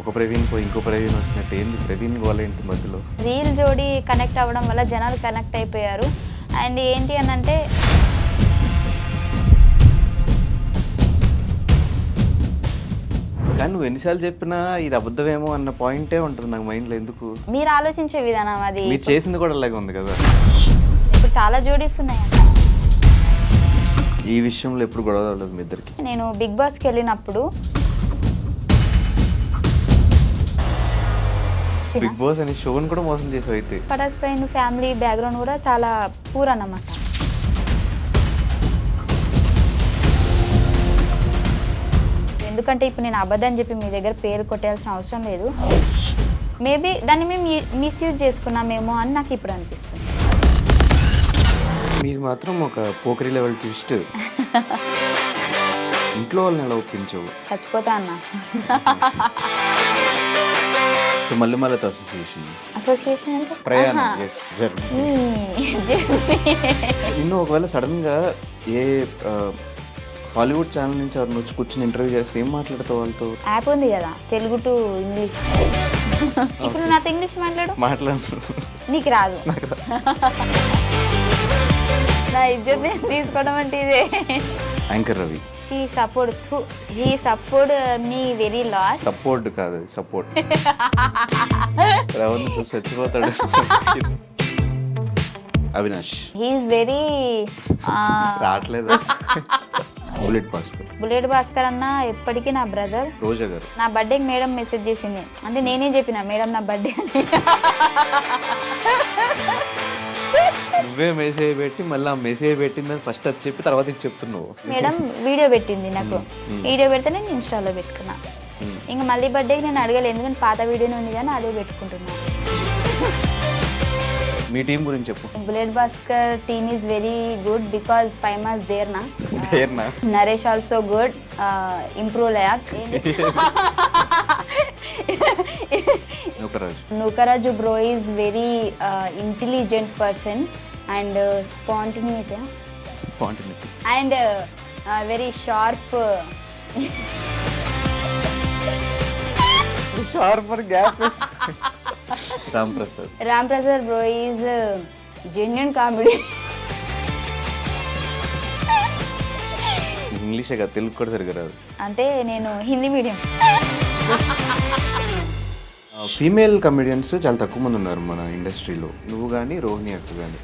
ఒక ప్రవీణ్ పోయి ఇంకో ప్రవీణ్ వచ్చినట్టు ఏంది ప్రవీణ్ గోల ఏంటి మధ్యలో? రీల్ జోడి కనెక్ట్ అవ్వడం వల్ల జనాలు కనెక్ట్ అయిపోయారు. అండ్ ఏంటి అని అంటే కానీ నువ్వు ఎన్నిసార్లు చెప్పినా ఇది అబద్ధమేమో అన్న పాయింటే ఉంటుంది నాకు మైండ్లో. ఎందుకు మీరు ఆలోచించే విధానం అది. మీరు చేసింది కూడా అలాగే ఉంది కదా. ఇప్పుడు చాలా జోడీస్ ఉన్నాయి. ఈ విషయంలో ఎప్పుడు గొడవ అవ్వలేదు మీ ఇద్దరికి? నేను బిగ్ బాస్కి వెళ్ళినప్పుడు బిగ్ బాస్ అనే షోని కూడా మోసం చేసావు అయితే. పటాస్ పైన ఫ్యామిలీ బ్యాక్గ్రౌండ్ కూడా చాలా పూర్ అన్నమాట. ఎందుకంటే ఇప్పుడు నేను అబద్ధం చెప్పి మీ దగ్గర పేరు కొట్టేయాల్సిన అవసరం లేదు. మేబీ దాన్ని మేము మిస్యూజ్ చేసుకున్నామేమో అని నాకు ఇప్పుడు అనిపిస్తుంది. మీరు మాత్రం ఒక పోకరీ లెవెల్ ట్విస్ట్. ఇంట్లో వాళ్ళని ఎలా ఒప్పించవు? చచ్చిపోతా అన్న. సో మళ్ళీ అసోసియేషన్ అంటే ప్రయాణం. నిన్ను ఒకవేళ సడన్గా ఏ హాలీవుడ్ ఛానల్ నుంచి ఎవరిని వచ్చి కూర్చొని ఇంటర్వ్యూ చేస్తే ఏం మాట్లాడతావు వాళ్ళతో? యాప్ ఉంది కదా తెలుగు టు ఇంగ్లీష్. ఇప్పుడు నాతో ఇంగ్లీష్ మాట్లాడు. నీకు రాదు. నా ఇజ్జత్ తీసుకోవడం అంటే ఇదే. Anchor Ravi he support me very lot. Support కాదు సపోర్ట్. రవణ్ చచ్చిపోతాడు. అవినాష్ హీఈస్ వెరీ రావట్లేదు. బుల్లెట్ భాస్కర్ అన్న ఎప్పటికీ నా బ్రదర్. రోజా గారు నా బర్త్డేకి మేడం మెసేజ్ చేసింది. అంటే నేనే చెప్పిన మేడం నా బర్త్డే అని. నువ్వే మెసేజ్ పెట్టి మళ్ళీ ఆ మెసేజ్ పెట్టిందని ఫస్ట్ అది చెప్పి తర్వాత ఇది చెప్తున్నావు. మేడం వీడియో పెట్టింది నాకు. వీడియో పెడితే నేను ఇన్స్టాలో పెట్టుకున్నా. ఇంకా మళ్ళీ బర్త్డేకి నేను అడగలేదు, ఎందుకంటే పాత వీడియోనే ఉంది కానీ అదే పెట్టుకుంటున్నాను. మీ టీం గురించి చెప్పు. Bullet Bhaskar team is very good because 5 months there నా. Naresh also good, improve lot. Nookaraju bro is very intelligent person and spontaneity and very sharp. Ram Prasad bro is genuine comedy. ఇంగ్లీషే కదా, తెలుగు కూడా సరిగ్గా రాదు. అంటే నేను హిందీ మీడియం. ఫీమేల్ కమెడియన్స్ చాలా తక్కువ మంది ఉన్నారు మన ఇండస్ట్రీలో, నువ్వు కానీ రోహిణి అక్క కానీ.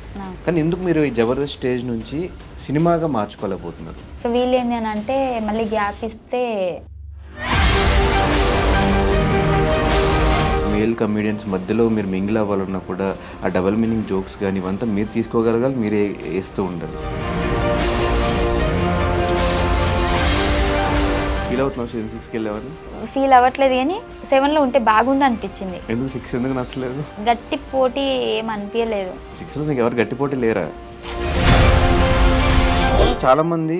కానీ ఎందుకు మీరు ఈ జబర్దస్త్ స్టేజ్ నుంచి సినిమాగా మార్చుకోలేకపోతున్నారు? సో వీళ్ళు ఏంటి అని అంటే మళ్ళీ గ్యాప్ ఇస్తే మేల్ కమెడియన్స్ మధ్యలో మీరు మింగిల్ అవ్వాలన్నా కూడా ఆ డబల్ మీనింగ్ జోక్స్ కానీ ఇవంతా మీరు తీసుకోగలగాలి, మీరే వేస్తూ ఉండాలి. ఫీల్ అవుతున్నావు సీజన్ 6కి వెళ్ళేవారు? ఫీల్ అవ్వట్లేదు కానీ 7లో ఉంటే బాగుండు అనిపించింది. ఎందుకు 6 ఎందుకు నచ్చలేదు? గట్టి పోటీ ఏం అనిపించలేదు. 6లో నీకు ఎవరు గట్టి పోటీ లేరా? చాలామంది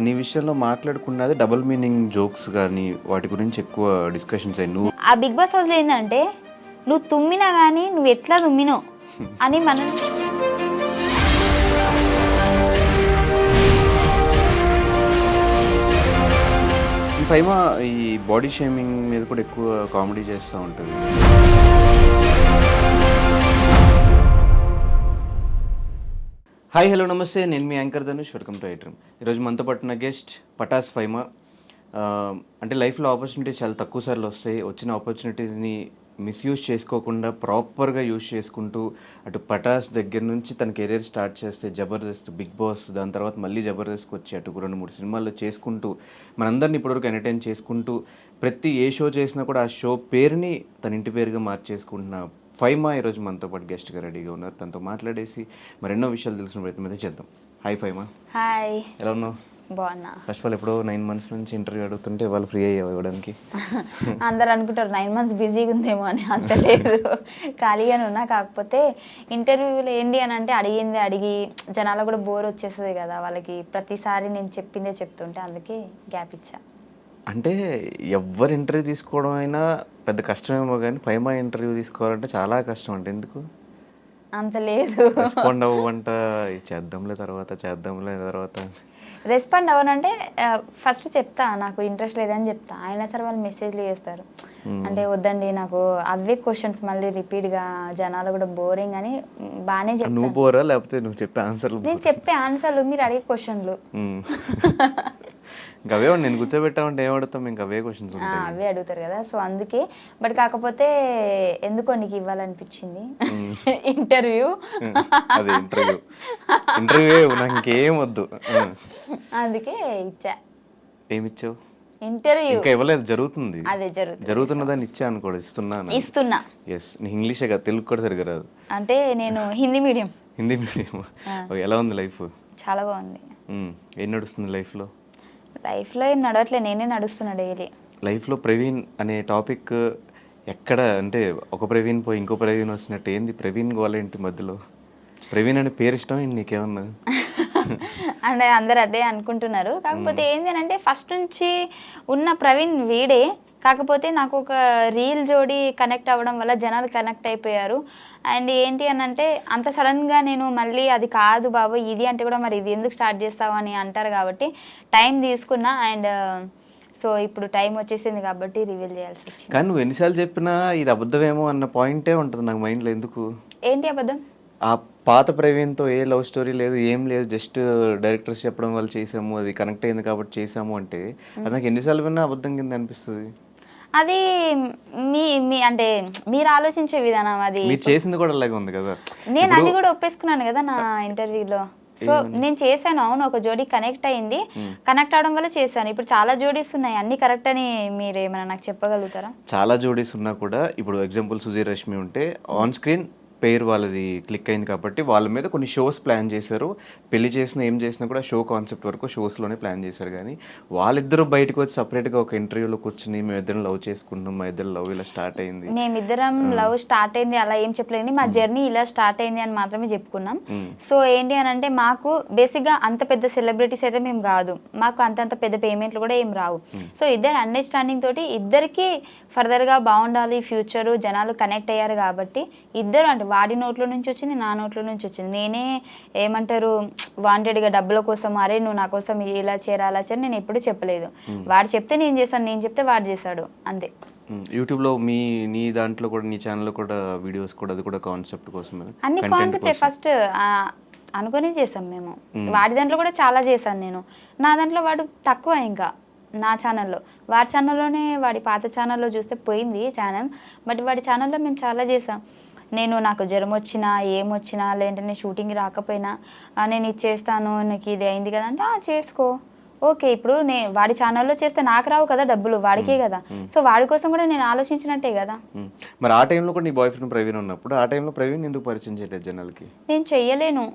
నీ విషయంలో మాట్లాడుకున్నది డబుల్ మీనింగ్ జోక్స్ కానీ వాటి గురించి ఎక్కువ డిస్కషన్స్ అయ్యి. నువ్వు ఆ బిగ్ బాస్ హౌస్లో ఏంటంటే నువ్వు తుమ్మినా కానీ నువ్వు ఎట్లా తుమ్మినావు అని మనం ఫైమా ఈ బాడీ షేమింగ్ మీద కూడా ఎక్కువ కామెడీ చేస్తూ ఉంటుంది. హాయ్ హలో నమస్తే, నేను మీ anchor Dhanush. Welcome to iDream. ఈరోజు మనతో పట్టిన గెస్ట్ పటాస్ ఫైమా. అంటే లైఫ్లో ఆపర్చునిటీస్ చాలా తక్కువ సార్లు వస్తాయి. వచ్చిన ఆపర్చునిటీస్ని మిస్యూజ్ చేసుకోకుండా ప్రాపర్గా యూజ్ చేసుకుంటూ అటు పటాస్ దగ్గర నుంచి తన కెరీర్ స్టార్ట్ చేస్తే జబర్దస్త్, బిగ్ బాస్, దాని తర్వాత మళ్ళీ జబర్దస్త్కి వచ్చి అటు 2-3 సినిమాల్లో చేసుకుంటూ మనందరినీ ఇప్పటివరకు ఎంటర్టైన్ చేసుకుంటూ ప్రతి ఏ షో చేసినా కూడా ఆ షో పేరుని తన ఇంటి పేరుగా మార్చేసుకుంటున్న ఫైమా ఈరోజు మనతో పాటు గెస్ట్గా రెడీగా ఉన్నారు. తనతో మాట్లాడేసి మరెన్నో విషయాలు తెలిసిన ప్రయత్నం అయితే చేద్దాం. హాయ్ ఫైమా. హాయ్. ఎలా ఉన్నావు? బాగున్నా. ఫస్ట్ ఆఫ్ ఆల్ ఎప్పుడో 9 months నుంచి ఇంటర్వ్యూ అడుగుతుంటే వాళ్ళు ఫ్రీ అయ్యావు ఇవ్వడానికి. అందరు అనుకుంటారు 9 months బిజీగా ఉందేమో అని. అంత లేదు, ఖాళీగానే ఉన్నా. కాకపోతే ఇంటర్వ్యూలో ఏంటి అని అంటే అడిగి జనాలు కూడా బోర్ వచ్చేస్తుంది కదా వాళ్ళకి, ప్రతిసారి నేను చెప్పిందే చెప్తుంటే అందుకే గ్యాప్ ఇచ్చా. అంటే ఎవరు ఇంటర్వ్యూ తీసుకోవడం అయినా పెద్ద కష్టమేమో కానీ ఫైమా ఇంటర్వ్యూ తీసుకోవాలంటే చాలా కష్టం. అంటే ఎందుకు అంత లేదు, రెస్పాండ్ అవ్వంట, చేద్దాంలే తర్వాత రెస్పాండ్ అవ్వనంటే ఫస్ట్ చెప్తా నాకు ఇంట్రెస్ట్ లేదని చెప్తా, అయినా సరే వాళ్ళు మెసేజ్లు చేస్తారు. అంటే వద్దండి నాకు అవే క్వశ్చన్స్ మళ్ళీ రిపీట్గా జనాలు కూడా బోరింగ్ అని బాగానే చెప్తాను. నువ్వు బోరా లేకపోతే నువ్వు చెప్పే ఆన్సర్లు? నేను చెప్పే ఆన్సర్లు మీరు అడిగే క్వశ్చన్లు ఇంకా అవే నేను కూర్చోబెట్టామంటే ఏం అడుగుతాం, ఇంకా అవే క్వశ్చన్స్ ఉంటాయి. అవే అడుగుతారు కదా, సో అందుకే. బట్ కాకపోతే ఎందుకో నీకు ఇవ్వాలనిపించింది ఇంటర్వ్యూ. అదే ఇంటర్వ్యూ నాకు ఇంకేం వద్దు, అందుకే ఇచ్చా. ఏమిచ్చావు? ఇంటర్వ్యూ ఇంకా ఇవ్వలేదు, జరుగుతుంది. అదే జరుగుతున్నదాన్ని ఇచ్చా అనుకోడు, ఇస్తున్నా. ఎస్, నీ ఇంగ్లీషే కదా, తెలుగు కూడా సరిగ్గా రాదు. అంటే నేను హిందీ మీడియం. ఎలా ఉంది లైఫ్? చాలా బాగుంది. ఏం నడుస్తుంది లైఫ్లో? లైఫ్లో ఏం నడవట్లే, నేనే నడుస్తున్నా డైలీ. లైఫ్లో ప్రవీణ్ అనే టాపిక్ ఎక్కడ అంటే ఒక ప్రవీణ్ పోయి ఇంకో ప్రవీణ్ వచ్చినట్టు, ఏంది ప్రవీణ్ గోలేంటి మధ్యలో? ప్రవీణ్ అనే పేరు ఇష్టం నీకేమన్నా? అంటే అందరు అదే అనుకుంటున్నారు. కాకపోతే ఏంటి అంటే ఫస్ట్ నుంచి ఉన్న ప్రవీణ్ వీడే, కాకపోతే నాకు ఒక రీల్ జోడి కనెక్ట్ అవ్వడం వల్ల జనాలు కనెక్ట్ అయిపోయారు. అండ్ ఏంటి అని అంటే అంత సడన్గా నేను మళ్ళీ అది కాదు బాబు ఇది అంటే కూడా మరి ఇది ఎందుకు స్టార్ట్ చేస్తావు అని అంటారు కాబట్టి టైం తీసుకున్నా. అండ్ సో ఇప్పుడు టైం వచ్చేసింది కాబట్టి రివీల్ చేయాల్సి వచ్చింది. కానీ నువ్వు ఎన్నిసార్లు చెప్పినా ఇది అబద్ధమేమో అన్న పాయింటే ఉంటుంది నాకు మైండ్లో. ఎందుకు? ఏంటి అబద్ధం? ఆ పాత ప్రవీణ్తో ఏ లవ్ స్టోరీ లేదు, ఏం లేదు, జస్ట్ డైరెక్టర్స్ చెప్పడం వల్ల చేసాము, అది కనెక్ట్ అయింది కాబట్టి చేసాము అంటే అది నాకు ఎన్నిసార్లు విన్నా అబద్ధం కింద అనిపిస్తుంది. అది మీ మీ అంటే మీరు ఆలోచించే విధానం. అది మీరు చేసింది కూడా అలాగే ఉంది కదా. నేను అది కూడా ఒప్పేసుకున్నాను కదా నా ఇంటర్వ్యూలో. సో నేను చేశాను, అవును ఒక జోడీ కనెక్ట్ అయింది, కనెక్ట్ అవడం వల్ల చేశాను. ఇప్పుడు చాలా జోడీస్ ఉన్నాయి, అన్ని కరెక్ట్ అని మీరు ఏమైనా నాకు చెప్పగలుగుతారా? చాలా జోడీస్ ఉన్నా కూడా ఇప్పుడు ఎగ్జాంపుల్ సుధీర్ రష్మి ఉంటే ఆన్ స్క్రీన్ పేరు వాళ్ళది క్లిక్ అయింది కాబట్టి వాళ్ళ మీద కొన్ని షోస్ ప్లాన్ చేశారు. పెళ్లి చేసినా ఏం చేసినా కూడా షో కాన్సెప్ట్ వరకు షోస్లోనే ప్లాన్ చేశారు. కానీ వాళ్ళిద్దరూ బయటకు వచ్చి సపరేట్గా ఒక ఇంటర్వ్యూలో కూర్చుని మేమిద్దరం లవ్ చేసుకుంటున్నాం, మా ఇద్దరు లవ్ ఇలా స్టార్ట్ అయింది, మేమిద్దరం లవ్ స్టార్ట్ అయింది అలా ఏం చెప్పలేండి, మా జర్నీ ఇలా స్టార్ట్ అయింది అని మాత్రమే చెప్పుకున్నాం. సో ఏంటి అని అంటే మాకు బేసిక్గా అంత పెద్ద సెలబ్రిటీస్ అయితే మేము కాదు, మాకు అంతంత పెద్ద పేమెంట్లు కూడా ఏం రావు. సో ఇద్దరు అండర్స్టాండింగ్ తోటి ఇద్దరికి ఫర్దర్గా బాగుండాలి ఫ్యూచరు, జనాలు కనెక్ట్ అయ్యారు కాబట్టి ఇద్దరు అంటే వాడి నోట్లో నుంచి వచ్చింది, నా నోట్లో నుంచి వచ్చింది. నేనే ఏమంటారు వాంటెడ్గా డబ్బుల కోసం అరే నువ్వు నా కోసం ఇలా చేయరా అలా చేయరా నేను ఎప్పుడు చెప్పలేదు. వాడు చెప్తే నేను చేశాను, నేను చెప్తే వాడు చేశాడు, అంతే. యూట్యూబ్లో నీ దాంట్లో కూడా నీ ఛానల్లో కూడా వీడియోస్ కూడా అది కూడా కాన్సెప్ట్ కోసమే, అన్ని కాన్సెప్టే ఫస్ట్ అనుకుని చేసాం మేము. వాడి దాంట్లో కూడా చాలా చేశాను నేను, నా దాంట్లో వాడు తక్కువ. ఇంకా నా ఛానల్లో, వాడి ఛానల్లోనే వాడి పాత ఛానల్లో చూస్తే పోయింది ఛానల్, బట్ వాడి ఛానల్లో మేము చాలా చేసాం. నేను నాకు జ్వరం వచ్చినా ఏమొచ్చినా లేదంటే షూటింగ్ రాకపోయినా నేను ఇది చేస్తాను, నీకు ఇది అయింది కదా అంటే చేసుకో ఓకే. ఇప్పుడు వాడి ఛానల్లో చేస్తే నాకు రావు కదా డబ్బులు, వాడికే కదా. సో వాడి కోసం కూడా నేను ఆలోచించినట్టే కదా. మరి ఆ టైంలో కూడా నీ బాయ్ ఫ్రెండ్ ప్రవీణ్ ఉన్నప్పుడు ఆ టైంలో ప్రవీణ్ ఎందుకు పరిచయం చేయలేదు జనాలకి? నేను చెయ్యలేను,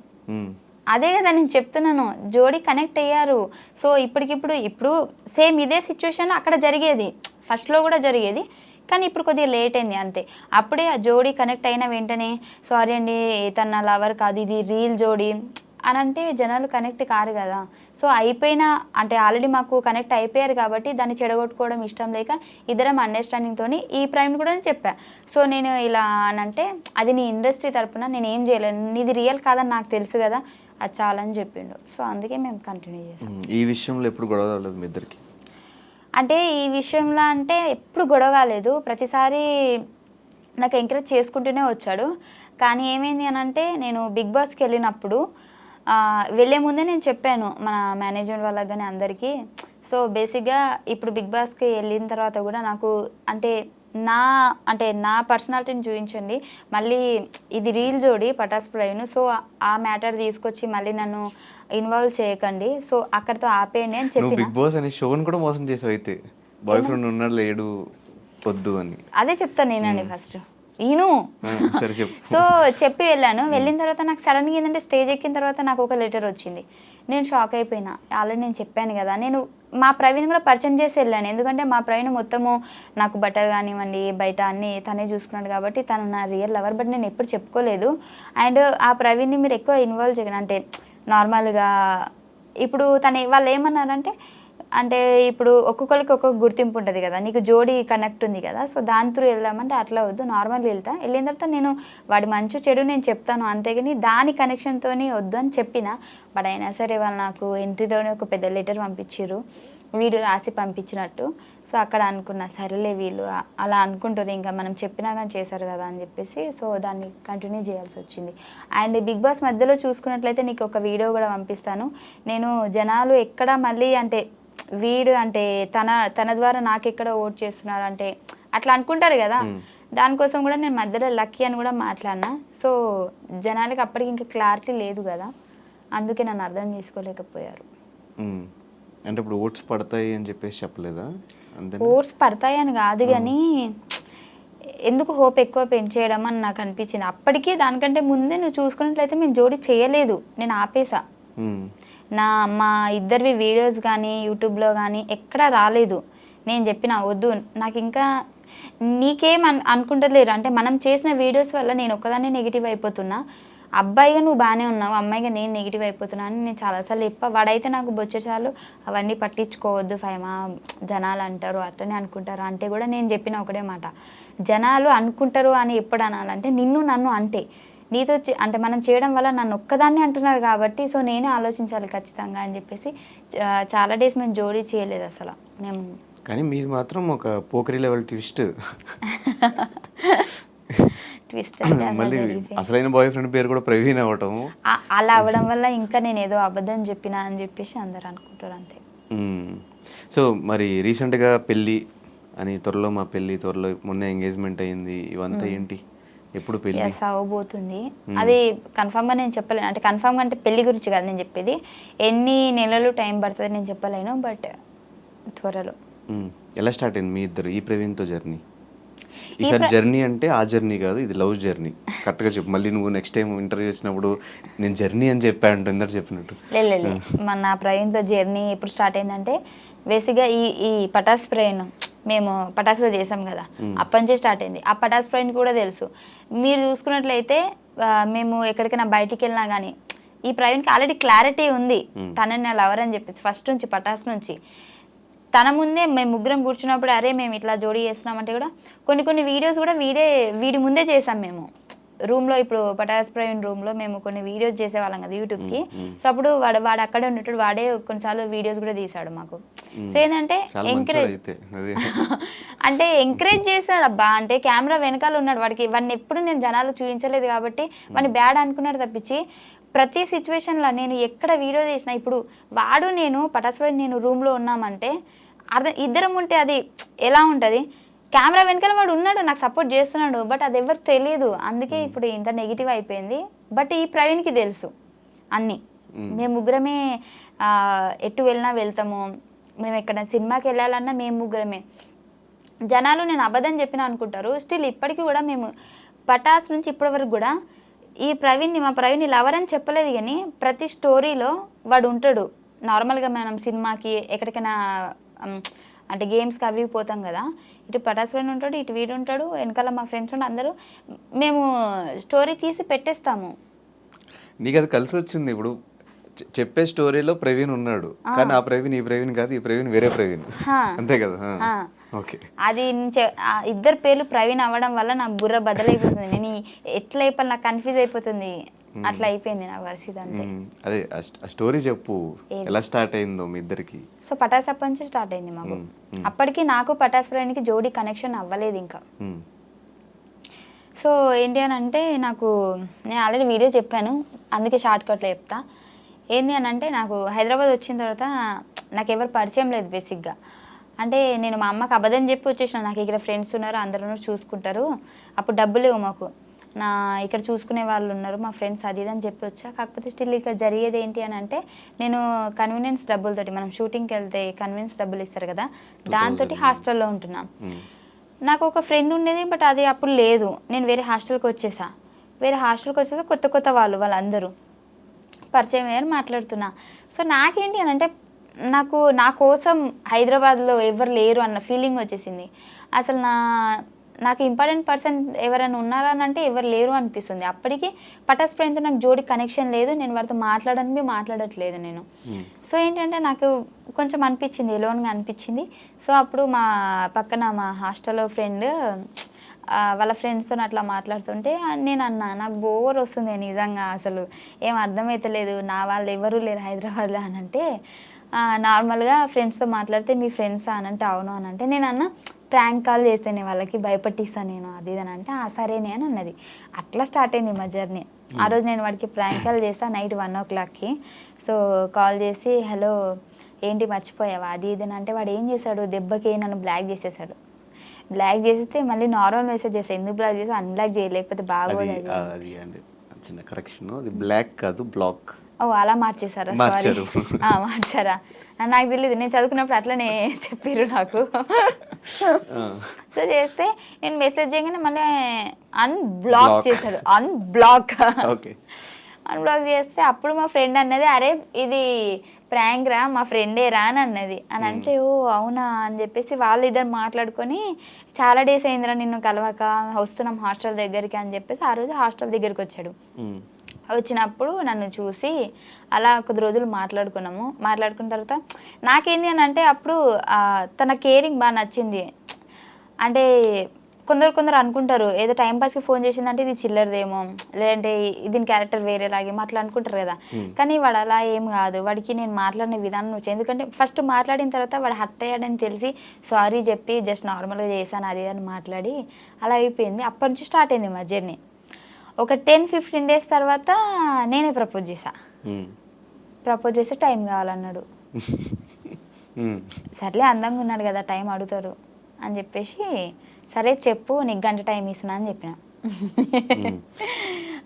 అదే కదా నేను చెప్తున్నాను. జోడీ కనెక్ట్ అయ్యారు. సో ఇప్పుడు సేమ్ ఇదే సిచ్యువేషన్ అక్కడ జరిగేది, ఫస్ట్లో కూడా జరిగేది, కానీ ఇప్పుడు కొద్దిగా లేట్ అయింది అంతే. అప్పుడే ఆ జోడీ కనెక్ట్ అయిన వెంటనే సారీ అండి తన నా లవర్ కాదు ఇది రీల్ జోడీ అని అంటే జనాలు కనెక్ట్ కారు కదా. సో అయిపోయినా అంటే ఆల్రెడీ మాకు కనెక్ట్ అయిపోయారు కాబట్టి దాన్ని చెడగొట్టుకోవడం ఇష్టం లేక ఇద్దరం అండర్స్టాండింగ్తో ఈ ప్రైమ్ కూడా చెప్పా. సో నేను ఇలా అని అంటే అది నీ ఇండస్ట్రీ తరపున నేను ఏం చేయలేను, నీది రియల్ కాదని నాకు తెలుసు కదా, అది చాలని చెప్పిండు. సో అందుకే మేము కంటిన్యూ చేసాం. ఈ విషయంలో ఎప్పుడు గొడవ రాలేదు మీ ఇద్దరికి? అంటే ఈ విషయంలో అంటే ఎప్పుడు గొడవ కాలేదు, ప్రతిసారి నాకు ఎంకరేజ్ చేసుకుంటూనే వచ్చాడు. కానీ ఏమైంది అని అంటే నేను బిగ్ బాస్కి వెళ్ళినప్పుడు వెళ్ళే ముందే నేను చెప్పాను మన మేనేజ్మెంట్ వాళ్ళకి కానీ అందరికీ. సో బేసిక్గా ఇప్పుడు బిగ్ బాస్కి వెళ్ళిన తర్వాత కూడా నాకు అంటే నా పర్సనాలిటీని చూపించండి, మళ్ళీ ఇది రీల్ జోడి పటాస్ ప్రవీణ్, సో ఆ మ్యాటర్ తీసుకొచ్చి మళ్ళీ నన్ను ఇన్వాల్వ్ చేయకండి, సో అక్కడితో ఆపేయండి అని చెప్పి. బిగ్ బాస్ అనే షోని కూడా మోసం చేసావు అయితే, బాయ్ ఫ్రెండ్ ఉన్నాడు లేడు వద్దు అని. అదే చెప్తాను నేనండి ఫస్ట్ సో చెప్పి వెళ్ళాను. వెళ్ళిన తర్వాత నాకు సడన్గా ఏంటంటే స్టేజ్ ఎక్కిన తర్వాత నాకు ఒక లెటర్ వచ్చింది. నేను షాక్ అయిపోయినా. ఆల్రెడీ నేను చెప్పాను కదా, నేను మా ప్రవీణ్ కూడా పరిచయం చేసి వెళ్ళాను. ఎందుకంటే మా ప్రవీణ్ మొత్తము నాకు బట్టలు కానివ్వండి బయట అన్నీ తనే చూసుకున్నాడు కాబట్టి తను నా రియల్ లవర్, బట్ నేను ఎప్పుడు చెప్పుకోలేదు. అండ్ ఆ ప్రవీణ్ని మీరు ఎక్కువ ఇన్వాల్వ్ చేయకండి, అంటే నార్మల్గా ఇప్పుడు వాళ్ళు ఏమన్నారంటే అంటే ఇప్పుడు ఒక్కొక్కరికి ఒక్కొక్క గుర్తింపు ఉంటుంది కదా, నీకు జోడీ కనెక్ట్ ఉంది కదా, సో దాని త్రూ వెళ్దామంటే అట్లా వద్దు, నార్మల్గా వెళ్ళిన తర్వాత నేను వాడి మంచి చెడు నేను చెప్తాను, అంతేగాని దాని కనెక్షన్తో వద్దు అని చెప్పిన. బట్ అయినా సరే వాళ్ళు నాకు ఎంట్రీలోనే ఒక పెద్ద లెటర్ పంపించారు, వీడు రాసి పంపించినట్టు. సో అక్కడ అనుకున్నా సరేలే వీళ్ళు అలా అనుకుంటారు, ఇంకా మనం చెప్పినా కానీ చేశారు కదా అని చెప్పేసి సో దాన్ని కంటిన్యూ చేయాల్సి వచ్చింది. అండ్ బిగ్ బాస్ మధ్యలో చూసుకున్నట్లయితే నీకు ఒక వీడియో కూడా పంపిస్తాను. నేను జనాలు ఎక్కడ మళ్ళీ అంటే వీడు అంటే తన ద్వారా నాకెక్కడ ఓట్ చేస్తున్నారు అంటే అట్లా అనుకుంటారు కదా, దానికోసం కూడా నేను మధ్యలో లక్కీ అని కూడా మాట్లాడినా. సో జనాలకి అప్పటికి ఇంకా క్లారిటీ లేదు కదా, అందుకే నన్ను అర్థం చేసుకోలేకపోయారు. అంటే ఇప్పుడు ఓట్స్ పడతాయి అని చెప్పేసి చెప్పలేదా? ఓట్స్ పడతాయని కాదు కానీ ఎందుకు హోప్ ఎక్కువ పెంచేయడం అని నాకు అనిపించింది. అప్పటికీ దానికంటే ముందే నువ్వు చూసుకున్నట్లయితే మేము జోడీ చేయలేదు, నేను ఆపేసా. మా ఇద్దరివి వీడియోస్ కానీ యూట్యూబ్లో కానీ ఎక్కడా రాలేదు. నేను చెప్పిన వద్దు, నాకు ఇంకా నీకేం అనుకుంటలేరు అంటే మనం చేసిన వీడియోస్ వల్ల నేను ఒక్కదాన్నే నెగిటివ్ అయిపోతున్నా, అబ్బాయిగా నువ్వు బాగానే ఉన్నావు, అమ్మాయిగా నేను నెగిటివ్ అయిపోతున్నాను అని నేను చాలాసార్లు వాడైతే నాకు బొచ్చచాలు అవన్నీ పట్టించుకోవద్దు ఫైమా, జనాలు అంటారు అట్లనే అనుకుంటారు అంటే కూడా నేను చెప్పిన ఒకటే మాట, జనాలు అనుకుంటారు అని ఎప్పుడు అనాలంటే నన్ను అంటే నీతో అంటే మనం చేయడం వల్ల నన్ను ఒక్కదాన్ని అంటున్నారు కాబట్టి సో నేనే ఆలోచించాలి ఖచ్చితంగా అని చెప్పేసి చాలా డేస్ మేము జోడీ చేయలేదు అసలు మేము. కానీ మీది మాత్రం ఒక పోకరీ లెవెల్ ట్విస్ట్. ట్విస్ట్ మళ్ళీ అసలైన బాయ్ ఫ్రెండ్ పేరు కూడా ప్రవీణ్ అవ్వటం, అలా అవ్వడం వల్ల ఇంకా నేను ఏదో అబద్ధం చెప్పినా అని చెప్పేసి అందరు అనుకుంటారు అంతే. సో మరి రీసెంట్గా పెళ్ళి అని, త్వరలో మా పెళ్ళి, త్వరలో మొన్న ఎంగేజ్మెంట్ అయింది, ఇవంతా ఏంటి ఎప్పుడు పెళ్ళి అవబోతుంది అది కన్ఫామ్గా నేను చెప్పలేను. అంటే కన్ఫామ్గా అంటే పెళ్లి గురించి కాదు నేను చెప్పేది, ఎన్ని నెలలు టైం పడుతుంది నేను చెప్పలేను, బట్ త్వరలో. ఎలా స్టార్ట్ అయింది మీ ఇద్దరు ఈ ప్రవీణ్తో జర్నీ? ఈసారి జర్నీ అంటే ఆ జర్నీ కాదు, ఇది లవ్ జర్నీ. కరెక్ట్గా చెప్పు, మళ్ళీ నువ్వు నెక్స్ట్ టైం ఇంటర్వ్యూ చేసినప్పుడు నేను జర్నీ అని చెప్పాను ఇందరు చెప్పినట్టు. లేదు మన ప్రవీణ్తో జర్నీ ఎప్పుడు స్టార్ట్ అయిందంటే బేసిక్గా ఈ పటాస్ ప్రవీణ్ మేము పటాస్లో చేసాం కదా, అప్పటి నుంచే స్టార్ట్ అయింది. ఆ పటాస్ ప్రవీణ్ కూడా తెలుసు. మీరు చూసుకున్నట్లయితే మేము ఎక్కడికైనా బయటికి వెళ్ళినా కానీ ఈ ప్రవీణ్కి ఆల్రెడీ క్లారిటీ ఉంది తనని నా లవర్ అని చెప్పేసి ఫస్ట్ నుంచి పటాస్ నుంచి. తన ముందే మేము ముగ్గురం కూర్చున్నప్పుడు అరే మేము ఇట్లా జోడీ చేస్తున్నామంటే కూడా కొన్ని వీడియోస్ కూడా వీడి ముందే చేసాం మేము రూమ్లో. ఇప్పుడు పటాస్ ప్రవీణ్ రూమ్లో మేము కొన్ని వీడియోస్ చేసేవాళ్ళం కదా యూట్యూబ్కి. సో అప్పుడు వాడు అక్కడే ఉండేటప్పుడు వాడే కొన్నిసార్లు వీడియోస్ కూడా తీసాడు మాకు. సో ఏంటంటే ఎంకరేజ్ చేస్తున్నాడు అబ్బా, అంటే కెమెరా వెనకాల ఉన్నాడు, వాడిని ఎప్పుడు నేను జనాలు చూపించలేదు కాబట్టి వాడిని బ్యాడ్ అనుకున్నాడు తప్పించి ప్రతి సిచ్యువేషన్లో నేను ఎక్కడ వీడియో చేసినా ఇప్పుడు వాడు నేను పటాస్ ప్రవీణ్ నేను రూమ్లో ఉన్నామంటే ఇద్దరం ఉంటే అది ఎలా ఉంటుంది, కెమెరా వెనకాల వాడు ఉన్నాడు నాకు సపోర్ట్ చేస్తున్నాడు, బట్ అది ఎవరికి తెలియదు. అందుకే ఇప్పుడు ఇంత నెగిటివ్ అయిపోయింది. బట్ ఈ ప్రవీణ్కి తెలుసు అన్నీ, మేము ముగ్గురమే ఎటు వెళ్ళినా వెళ్తాము, మేము ఎక్కడ సినిమాకి వెళ్ళాలన్నా మేము ముగ్గురమే. జనాలు నేను అబద్ధం చెప్పిన అనుకుంటారు, స్టిల్ ఇప్పటికీ కూడా మేము పటాస్ నుంచి ఇప్పటి వరకు కూడా ఈ మా ప్రవీణ్ లవర్ అని చెప్పలేదు కానీ ప్రతి స్టోరీలో వాడు ఉంటాడు. నార్మల్గా మనం సినిమాకి ఎక్కడికైనా అంటే గేమ్స్కి అవి పోతాం కదా, ఇటు పటాస్ ప్రవీణ్ ఉంటాడు, ఇటు వీడు ఉంటాడు, వెనకాల మా ఫ్రెండ్స్ ఉంటారు, అందరూ మేము స్టోరీ తీసి పెట్టేస్తాము. నీకు అది కలిసి వచ్చింది. ఇప్పుడు చెప్పే స్టోరీలో ప్రవీణ్ ఉన్నాడు కానీ ఆ ప్రవీణ్ ఈ ప్రవీణ్ కాదు, ఈ ప్రవీణ్ వేరే ప్రవీణ్, అంతే కదా? అది ఇద్దరు పేర్లు ప్రవీణ్ అవ్వడం వల్ల నా బుర్ర బదలైపోతుంది, నేను ఎట్లా అయిపోయి నాకు కన్ఫ్యూజ్ అయిపోతుంది, అట్లా అయిపోయింది నా పరిస్థితి అంతే. అదే ఆ స్టోరీ చెప్పు, ఎలా స్టార్ట్ అయిందో మీ ఇద్దరికి? సో పటాస్ అప్పటి నుంచి స్టార్ట్ అయింది మాకు. అప్పటికి నాకు పటాస్ ప్రవీణ్కి జోడీ కనెక్షన్ అవ్వలేదు ఇంకా. సో ఏంటి అని అంటే నాకు నేను ఆల్రెడీ వీడియో చెప్పాను, అందుకే షార్ట్ కట్లో చెప్తా. ఏంటి అని అంటే నాకు హైదరాబాద్ వచ్చిన తర్వాత నాకు ఎవరు పరిచయం లేదు బేసిక్గా. అంటే నేను మా అమ్మకి అబద్ధం చెప్పి వచ్చేసిన, నాకు ఇక్కడ ఫ్రెండ్స్ ఉన్నారు అందరూ చూసుకుంటారు, అప్పుడు డబ్బులు లేవు మాకు, ఇక్కడ చూసుకునే వాళ్ళు ఉన్నారు మా ఫ్రెండ్స్ అది ఇది అని చెప్పి వచ్చా. కాకపోతే స్టిల్ ఇక్కడ జరిగేది ఏంటి అని అంటే నేను కన్వీనియన్స్ డబ్బులతోటి, మనం షూటింగ్కి వెళ్తే కన్వీనియన్స్ డబ్బులు ఇస్తారు కదా, దాంతో హాస్టల్లో ఉంటున్నాం. నాకు ఒక ఫ్రెండ్ ఉండేది బట్ అది అప్పుడు లేదు, నేను వేరే హాస్టల్కి వచ్చేసా. కొత్త వాళ్ళందరూ పరిచయం అయ్యారు, మాట్లాడుతున్నా. సో నాకేంటి అని అంటే నా కోసం హైదరాబాద్లో ఎవరు లేరు అన్న ఫీలింగ్ వచ్చేసింది. అసలు నాకు ఇంపార్టెంట్ పర్సన్ ఎవరైనా ఉన్నారా అని అంటే ఎవరు లేరు అనిపిస్తుంది. అప్పటికి పటాస్ ఫ్రెండ్తో నాకు జోడి కనెక్షన్ లేదు, నేను వాడితో మాట్లాడట్లేదు నేను. సో ఏంటంటే నాకు కొంచెం అనిపించింది, ఎలోన్గా అనిపించింది. సో అప్పుడు మా పక్కన మా హాస్టల్లో ఫ్రెండ్ వాళ్ళ ఫ్రెండ్స్తో అట్లా మాట్లాడుతుంటే నేను అన్నా, నాకు బోర్ వస్తుంది నిజంగా, అసలు ఏం అర్థమవుతలేదు, నా వాళ్ళు ఎవరు లేరు హైదరాబాద్లో అని అంటే, నార్మల్గా ఫ్రెండ్స్తో మాట్లాడితే మీ ఫ్రెండ్సా అని అంటే అవును అని అంటే, నేను అన్న ప్రాంక్ కాల్ చేస్తేనే వాళ్ళకి భయపట్టిస్తాను నేను అది ఇది అని అంటే సరేనే అని అన్నది. అట్లా స్టార్ట్ అయింది మా జర్నీ. ఆ రోజు నేను వాడికి ప్రాంక్ కాల్ చేస్తాను నైట్ 1 o'clockకి. సో కాల్ చేసి హలో ఏంటి మర్చిపోయావా అది ఇది అని అంటే, వాడు ఏం చేశాడు, దెబ్బకి నన్ను బ్లాక్ చేసేసాడు. బ్లాక్ చేస్తే మళ్ళీ నార్మల్ మెసేజ్ చేస్తాను, ఎందుకు బ్లాక్ చేసి అన్బ్లాక్ చేయలేకపోతే బాగోదు అది అండి చిన్న కరెక్షన్, అది బ్లాక్ కాదు బ్లాక్. ఓ అలా మార్చేసారా? సారీ మార్చారా, నాకు తెలియదు, నేను చదువుకున్నప్పుడు అట్లనే చెప్పారు నాకు. సో చేస్తే నేను మెసేజ్ చేయగానే మళ్ళీ అన్బ్లాక్ చేశాడు. అన్బ్లాక్ చేస్తే అప్పుడు మా ఫ్రెండ్ అన్నది, అరే ఇది ప్రాంక్ రా, మా ఫ్రెండే రా అని అన్నది. అని అంటే ఓ అవునా అని చెప్పేసి వాళ్ళు ఇద్దరు మాట్లాడుకొని, చాలా డేస్ అయిందిరా నిన్ను కలవక, వస్తున్నాం హాస్టల్ దగ్గరికి అని చెప్పేసి ఆ రోజు హాస్టల్ దగ్గరికి వచ్చాడు. వచ్చినప్పుడు నన్ను చూసి అలా కొద్ది రోజులు మాట్లాడుకున్నాము. మాట్లాడుకున్న తర్వాత నాకేంది అని అంటే అప్పుడు తన కేరింగ్ బాగా నచ్చింది. అంటే కొందరు అనుకుంటారు ఏదో టైంపాస్కి ఫోన్ చేసిందంటే ఇది చిల్లరదేమో, లేదంటే దీని క్యారెక్టర్ వేరేలాగేమో అట్లా అనుకుంటారు కదా. కానీ వాడు అలా ఏం కాదు, వాడికి నేను మాట్లాడిన విధానం వచ్చి, ఎందుకంటే ఫస్ట్ మాట్లాడిన తర్వాత వాడు హర్ట్ అయ్యాడని తెలిసి సారీ చెప్పి జస్ట్ నార్మల్గా చేశాను అది అని మాట్లాడి అలా అయిపోయింది. అప్పటి నుంచి స్టార్ట్ అయింది మా జర్నీ. ఒక 10-15 days తర్వాత నేనే ప్రపోజ్ చేస్తే టైం కావాలన్నాడు. సర్లే అందంగా ఉన్నాడు కదా టైం అడుగుతారు అని చెప్పేసి, సరే చెప్పు నీకు గంట టైం ఇస్తున్నా అని చెప్పిన.